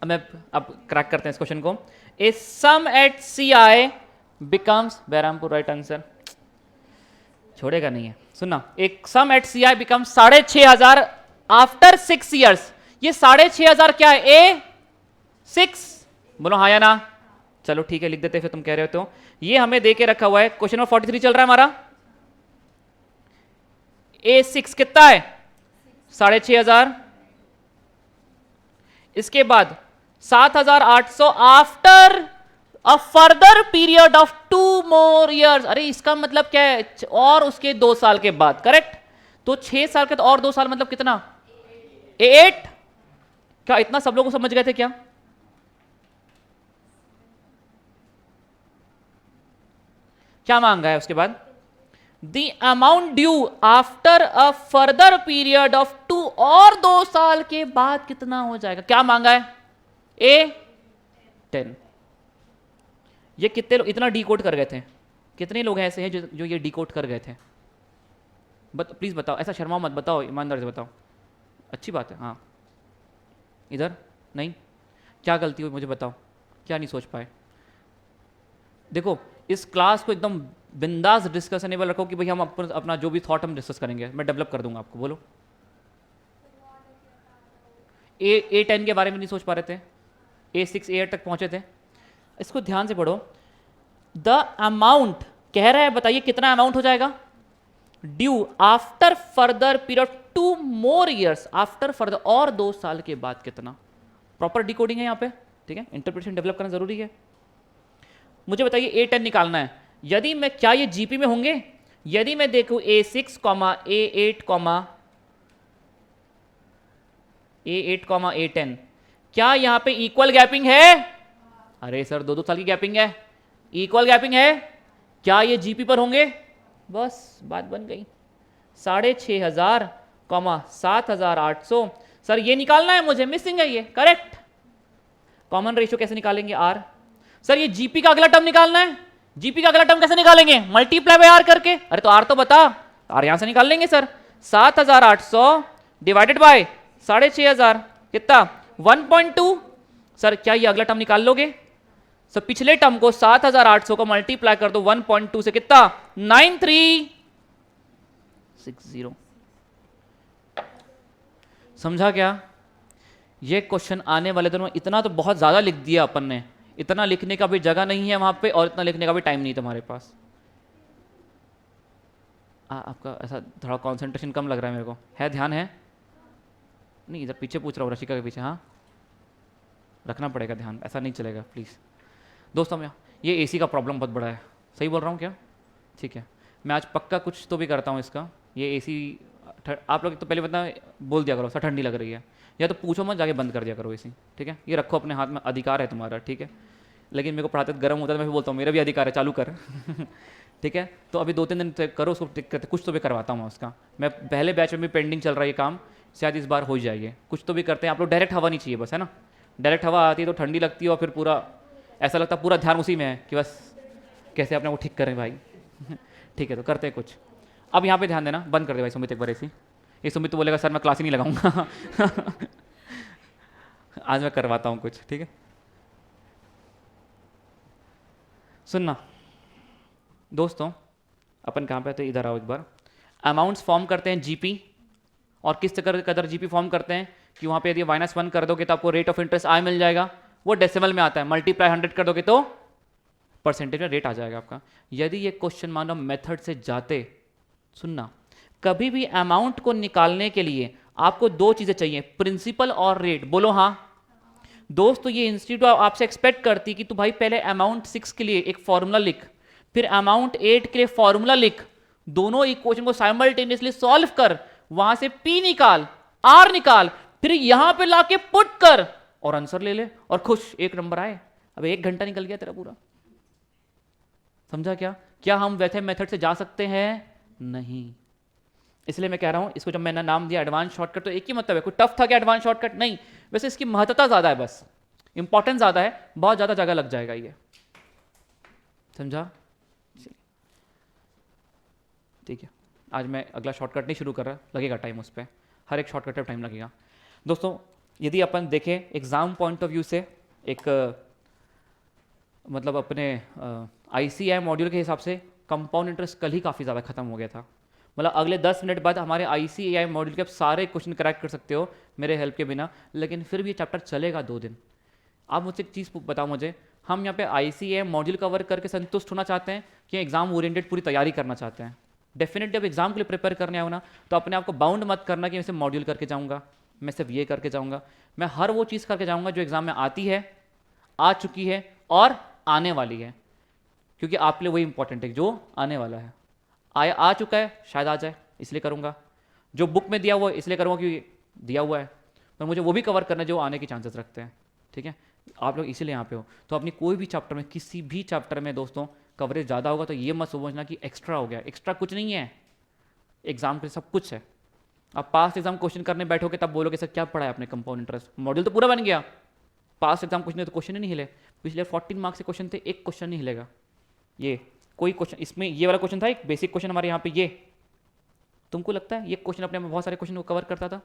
अब क्रैक करते हैं इस क्वेश्चन को। A sum at C I becomes, Berhampur right answer, छोड़ेगा नहीं है। सुनना, एक sum at C I becomes 6500 after 6 years. ये 6500 क्या है? ए 6, बोलो हाँ या ना? चलो ठीक है लिख देते फिर, तुम कह रहे हो तो। ये हमें दे के रखा हुआ है, क्वेश्चन नंबर 43 चल रहा है हमारा। A6 कितना है? 6500। इसके बाद 7800 after a further period of 2 more years। अरे इसका मतलब क्या है? और उसके 2 साल के बाद, करेक्ट? तो 6 साल के तो और 2 साल मतलब कितना? 8। क्या इतना सब लोग समझ गए थे क्या? क्या मांगा है उसके बाद? The amount due after a further period of 2, और 2 साल के बाद कितना हो जाएगा? क्या मांगा है? A10। ये कितने लोग इतना डिकोड कर गए थे? कितने लोग ऐसे हैं जो ये डिकोड कर गए थे? प्लीज बताओ, ऐसा शर्मा मत, बताओ ईमानदारी से बताओ। अच्छी बात है। हाँ इधर नहीं, क्या गलती हुई मुझे बताओ, क्या नहीं सोच पाए? देखो इस क्लास को एकदम बिंदास डिस्कशनेबल रखो कि भाई हम अपना जो भी थॉट हम डिस्कस करेंगे, मैं डेवलप कर दूंगा आपको। बोलो। A10 के बारे में नहीं सोच पा रहे थे, A6 A8 तक पहुंचे थे। इसको ध्यान से पढ़ो। द अमाउंट कह रहा है, बताइए कितना अमाउंट हो जाएगा due after further period 2 more years, after further, और 2 साल के बाद कितना। प्रॉपर डिकोडिंग है यहाँ पे, ठीक है, इंटरप्रिटेशन डेवलप करना जरूरी है। मुझे बताइए A10 निकालना है, यदि मैं, क्या ये जीपी में होंगे? यदि मैं देखूं A6, A8, A8, A10, क्या यहां पे इक्वल गैपिंग है? अरे सर 2-2 साल की गैपिंग है, इक्वल गैपिंग है, क्या ये जीपी पर होंगे? बस बात बन गई। 6,500, 7,800। सर ये निकालना है मुझे, मिसिंग है ये, करेक्ट। कॉमन रेशियो कैसे निकालेंगे? आर। सर ये जीपी का अगला टर्म निकालना है, जीपी का अगला टर्म कैसे निकालेंगे? मल्टीप्लाई बाय आर करके। अरे तो आर तो बता, आर यहां से निकाल लेंगे सर। 7,800 डिवाइडेड बाय 6,500 कितना? 1.2। सर क्या ये अगला टर्म निकाल लोगे? सर पिछले टर्म को 7,800 को मल्टीप्लाई कर दो 1.2 से, कितना? 9360। समझा क्या? ये क्वेश्चन आने वाले दिनों में, इतना तो बहुत ज्यादा लिख दिया अपन ने, इतना लिखने का भी जगह नहीं है वहां पे, और इतना लिखने का भी टाइम नहीं तुम्हारे पास। आपका ऐसा थोड़ा कंसंट्रेशन कम लग रहा है मेरे को, है ध्यान है? नहीं, इधर पीछे पूछ रहा हूँ, रशिका के पीछे। हाँ रखना पड़ेगा ध्यान, ऐसा नहीं चलेगा प्लीज़। दोस्तों मैं, ये एसी का प्रॉब्लम बहुत बड़ा है, सही बोल रहा हूँ क्या? ठीक है, मैं आज पक्का कुछ तो भी करता हूँ इसका। ये एसी आप लोग तो पहले बता बोल दिया करो सर ठंडी लग रही है, या तो पूछो मत, जाके बंद कर दिया करो एसी, ठीक है? ये रखो अपने हाथ में, अधिकार है तुम्हारा, ठीक है? लेकिन मेरे को पढ़ाते गर्म होता है, मैं भी बोलता हूँ मेरा भी अधिकार है, चालू कर। ठीक है, तो अभी 2-3 दिन करो उसको, कुछ तो भी करवाता हूँ मैं उसका। मैं पहले बैच में भी पेंडिंग चल रहा है ये काम, शायद इस बार हो जाएगी। कुछ तो भी करते हैं आप लोग, डायरेक्ट हवा नहीं चाहिए बस, है ना? डायरेक्ट हवा आती है तो ठंडी लगती है, और फिर पूरा ऐसा लगता है पूरा ध्यान उसी में है कि बस कैसे अपने को ठीक करें भाई। ठीक है, तो करते हैं कुछ। अब यहाँ पे ध्यान देना, बंद कर दे भाई सुमित एक बार ऐसी। ये सुमित तो बोलेगा सर मैं क्लास ही नहीं लगाऊंगा। आज मैं करवाता हूँ कुछ, ठीक है? सुनना दोस्तों, अपन कहाँ पे, तो इधर आओ एक बार। अमाउंट्स फॉर्म करते हैं जीपी, और किस कदर जीपी फॉर्म करते हैं कि वहाँ पे यदि -1 कर दोगे तो आपको रेट ऑफ इंटरेस्ट आई मिल जाएगा, वो डेसिमल में आता है। मल्टीप्लाई 100 कर दोगे तो परसेंटेज में रेट आ जाएगा आपका। यदि ये क्वेश्चन मानो मेथड से जाते, सुनना, कभी भी अमाउंट को निकालने के लिए आपको 2 चीजें चाहिए, प्रिंसिपल और रेट। बोलो हाँ। दोस्तों ये इंस्टीट्यूट आपसे एक्सपेक्ट करती कि तू भाई पहले अमाउंट 6 के लिए एक फॉर्मूला लिख, फिर अमाउंट 8 के लिए फॉर्मूला लिख, दोनों इक्वेशन को साइमल्टेनियसली सॉल्व कर, वहां से पी निकाल, आर निकाल, फिर यहां पे लाके पुट कर और आंसर ले ले, और खुश, 1 नंबर आए। अब 1 घंटा निकल गया तेरा पूरा। समझा क्या? क्या हम वैसे मेथड से जा सकते हैं? नहीं। इसलिए मैं कह रहा हूं, इसको जब मैंने नाम दिया एडवांस शॉर्टकट, तो एक ही मतलब है, कोई टफ था क्या एडवांस शॉर्टकट? नहीं, वैसे इसकी महत्वता ज्यादा है, बस इंपॉर्टेंस ज्यादा है, बहुत ज्यादा जगह लग जाएगा ये। समझा? ठीक है, आज मैं अगला शॉर्टकट नहीं शुरू कर रहा, लगेगा टाइम उस पर, हर एक शॉर्टकट पर टाइम लगेगा। दोस्तों यदि अपन देखें एग्जाम पॉइंट ऑफ व्यू से, एक मतलब अपने ICAI मॉड्यूल के हिसाब से कंपाउंड इंटरेस्ट कल ही काफ़ी ज़्यादा खत्म हो गया था। मतलब अगले 10 मिनट बाद हमारे ICAI मॉड्यूल के आप सारे क्वेश्चन करेक्ट कर सकते हो मेरे हेल्प के बिना, लेकिन फिर भी ये चैप्टर चलेगा 2 दिन। आप मुझसे एक चीज़ बताओ मुझे, हम यहाँ पे ICAI मॉड्यूल कवर करके संतुष्ट होना चाहते हैं कि एग्जाम ओरिएंटेड पूरी तैयारी करना चाहते हैं? डेफिनेटली अब एग्जाम के लिए प्रिपेयर करने आओ ना, तो अपने आप को बाउंड मत करना कि मैं सिर्फ मॉड्यूल करके जाऊँगा, मैं सिर्फ ये करके जाऊँगा। मैं हर वो चीज़ करके जाऊँगा जो एग्जाम में आती है, आ चुकी है और आने वाली है, क्योंकि आपके लिए वही इंपॉर्टेंट है जो आने वाला है। आ चुका है शायद आ जाए, इसलिए करूँगा। जो बुक में दिया हुआ है इसलिए करूँगा क्योंकि दिया हुआ है, पर मुझे वो भी कवर करना जो आने के चांसेस रखते हैं। ठीक है, आप लोग इसीलिए यहाँ पे हो। तो अपनी कोई भी चैप्टर में, किसी भी चैप्टर में दोस्तों कवरेज ज़्यादा होगा तो ये मत समझना कि एक्स्ट्रा हो गया। एक्स्ट्रा कुछ नहीं है, एग्जाम के सब कुछ है। आप पास्ट एग्जाम क्वेश्चन करने बैठोगे तब बोलोगे सर क्या पढ़ा है आपने कंपाउंड इंटरेस्ट, मॉड्यूल तो पूरा बन गया, पास्ट एग्जाम कुछ नहीं तो क्वेश्चन ही नहीं हिले। पिछले 14 मार्क्स के क्वेश्चन थे, एक क्वेश्चन नहीं हिलेगा। ये कोई क्वेश्चन, इसमें ये वाला क्वेश्चन था एक बेसिक क्वेश्चन हमारे यहाँ पे, ये तुमको लगता है ये क्वेश्चन अपने में बहुत सारे क्वेश्चन को कवर करता था?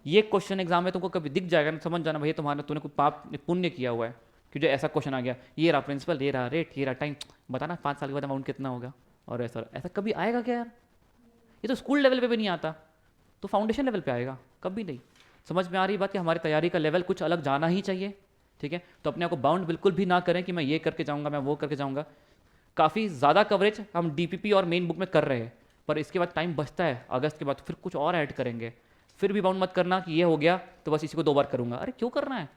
ये क्वेश्चन एग्जाम में तुमको कभी दिख जाएगा ना, समझ जाना भैया तुम्हारा तूने कोई पाप पुण्य किया हुआ है, कि जो ऐसा क्वेश्चन आ गया, ये रहा प्रिंसिपल, ये रहा रेट, ये रहा टाइम, बताना 5 साल के बाद अमाउंट कितना होगा, और ऐसा ऐसा कभी आएगा क्या यार? ये तो स्कूल लेवल पे भी नहीं आता, तो फाउंडेशन लेवल पे आएगा? कभी नहीं। समझ में आ रही बात कि हमारी तैयारी का लेवल कुछ अलग जाना ही चाहिए, ठीक है? तो अपने आप को बाउंड बिल्कुल भी ना करें कि मैं ये करके जाऊँगा, मैं वो करके जाऊँगा। काफ़ी ज़्यादा कवरेज हम डीपीपी और मेन बुक में कर रहे हैं, पर इसके बाद टाइम बचता है अगस्त के बाद, फिर कुछ और ऐड करेंगे। फिर भी बाउंड मत करना कि ये हो गया तो बस इसी को 2 बार करूँगा। अरे क्यों करना है?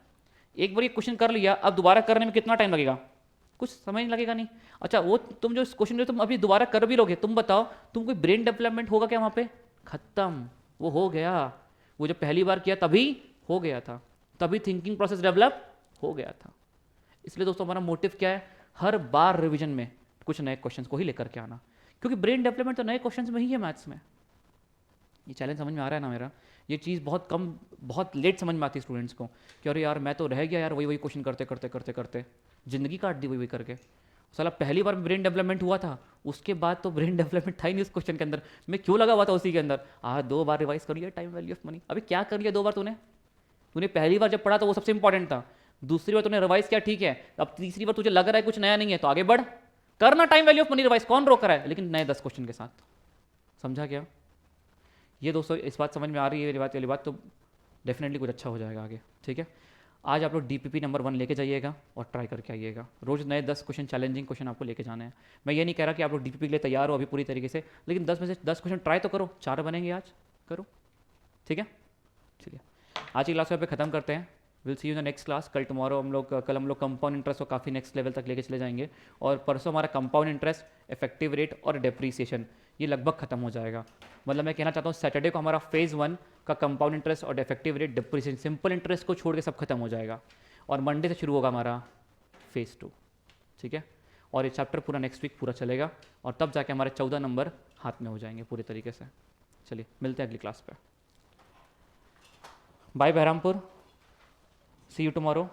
एक बार ये क्वेश्चन कर लिया, अब दोबारा करने में कितना टाइम लगेगा? कुछ समय लगेगा नहीं। अच्छा वो तुम जो क्वेश्चन जो तुम अभी दोबारा कर भी लोगे, तुम बताओ तुम कोई ब्रेन डेवलपमेंट होगा क्या वहाँ पे? खत्म, वो हो गया। वो जो पहली बार किया तभी हो गया था, तभी थिंकिंग प्रोसेस डेवलप हो गया था। इसलिए दोस्तों हमारा मोटिव क्या है? हर बार रिवीजन में कुछ नए क्वेश्चंस को ही लेकर के आना, क्योंकि ब्रेन डेवलपमेंट तो नए क्वेश्चंस में ही है मैथ्स में। ये चैलेंज समझ में आ रहा है ना मेरा? ये चीज़ बहुत कम, बहुत लेट समझ में आती है स्टूडेंट्स को कि अरे यार मैं तो रह गया यार, वही वही क्वेश्चन करते करते करते करते जिंदगी काट दी वही वही करके। साला पहली बार ब्रेन डेवलपमेंट हुआ था, उसके बाद तो ब्रेन डेवलपमेंट था ही नहीं उस क्वेश्चन के अंदर। मैं क्यों लगा हुआ था उसी के अंदर? 2 बार रिवाइज कर लिया टाइम वैल्यू ऑफ मनी। अभी क्या कर लिया 2 बार तूने? तूने पहली बार जब पढ़ा तो वो सबसे इंपॉर्टेंट था, दूसरी बार तूने रिवाइज किया, ठीक है, अब तीसरी बार तुझे लग रहा है कुछ नया नहीं है तो आगे बढ़, करना time value of money revise, कौन रोक रहा है? लेकिन नए 10 क्वेश्चन के साथ। समझा क्या? ये दोस्तों इस बात समझ में आ रही है मेरी बात, वाली बात, तो डेफिनेटली कुछ अच्छा हो जाएगा आगे, ठीक है? आज आप लोग डीपीपी नंबर 1 लेके जाइएगा और ट्राई करके आइएगा। रोज़ नए 10 क्वेश्चन, चैलेंजिंग क्वेश्चन आपको लेके जाने हैं। मैं ये नहीं कह रहा कि आप लोग डीपीपी के लिए तैयार हो अभी पूरी तरीके से, लेकिन 10 में से 10 क्वेश्चन ट्राई तो करो, 4 बनेंगे आज, करो, ठीक है? चलिए आज की क्लास को यहाँ पे ख़त्म करते हैं। Will see you in the next class. कल कल हम लोग कंपाउंड इंटरेस्ट को काफ़ी नेक्स्ट लेवल तक लेके चले जाएंगे, और परसों हमारा कंपाउंड इंटरेस्ट, इफेक्टिव रेट और डेप्रीसिएशन ये लगभग खत्म हो जाएगा। मतलब मैं कहना चाहता हूँ सैटरडे को हमारा फेज़ 1 का कंपाउंड इंटरेस्ट और effective rate, depreciation, simple interest को छोड़ के सब खत्म हो जाएगा, और मंडे से शुरू होगा हमारा फेज़ 2, ठीक है? और ये चैप्टर पूरा नेक्स्ट वीक पूरा चलेगा, और तब जाके हमारे 14 नंबर हाथ में हो जाएंगे पूरी तरीके से। चलिए मिलते हैं अगली क्लास पे। Bye Baharampur, see you tomorrow.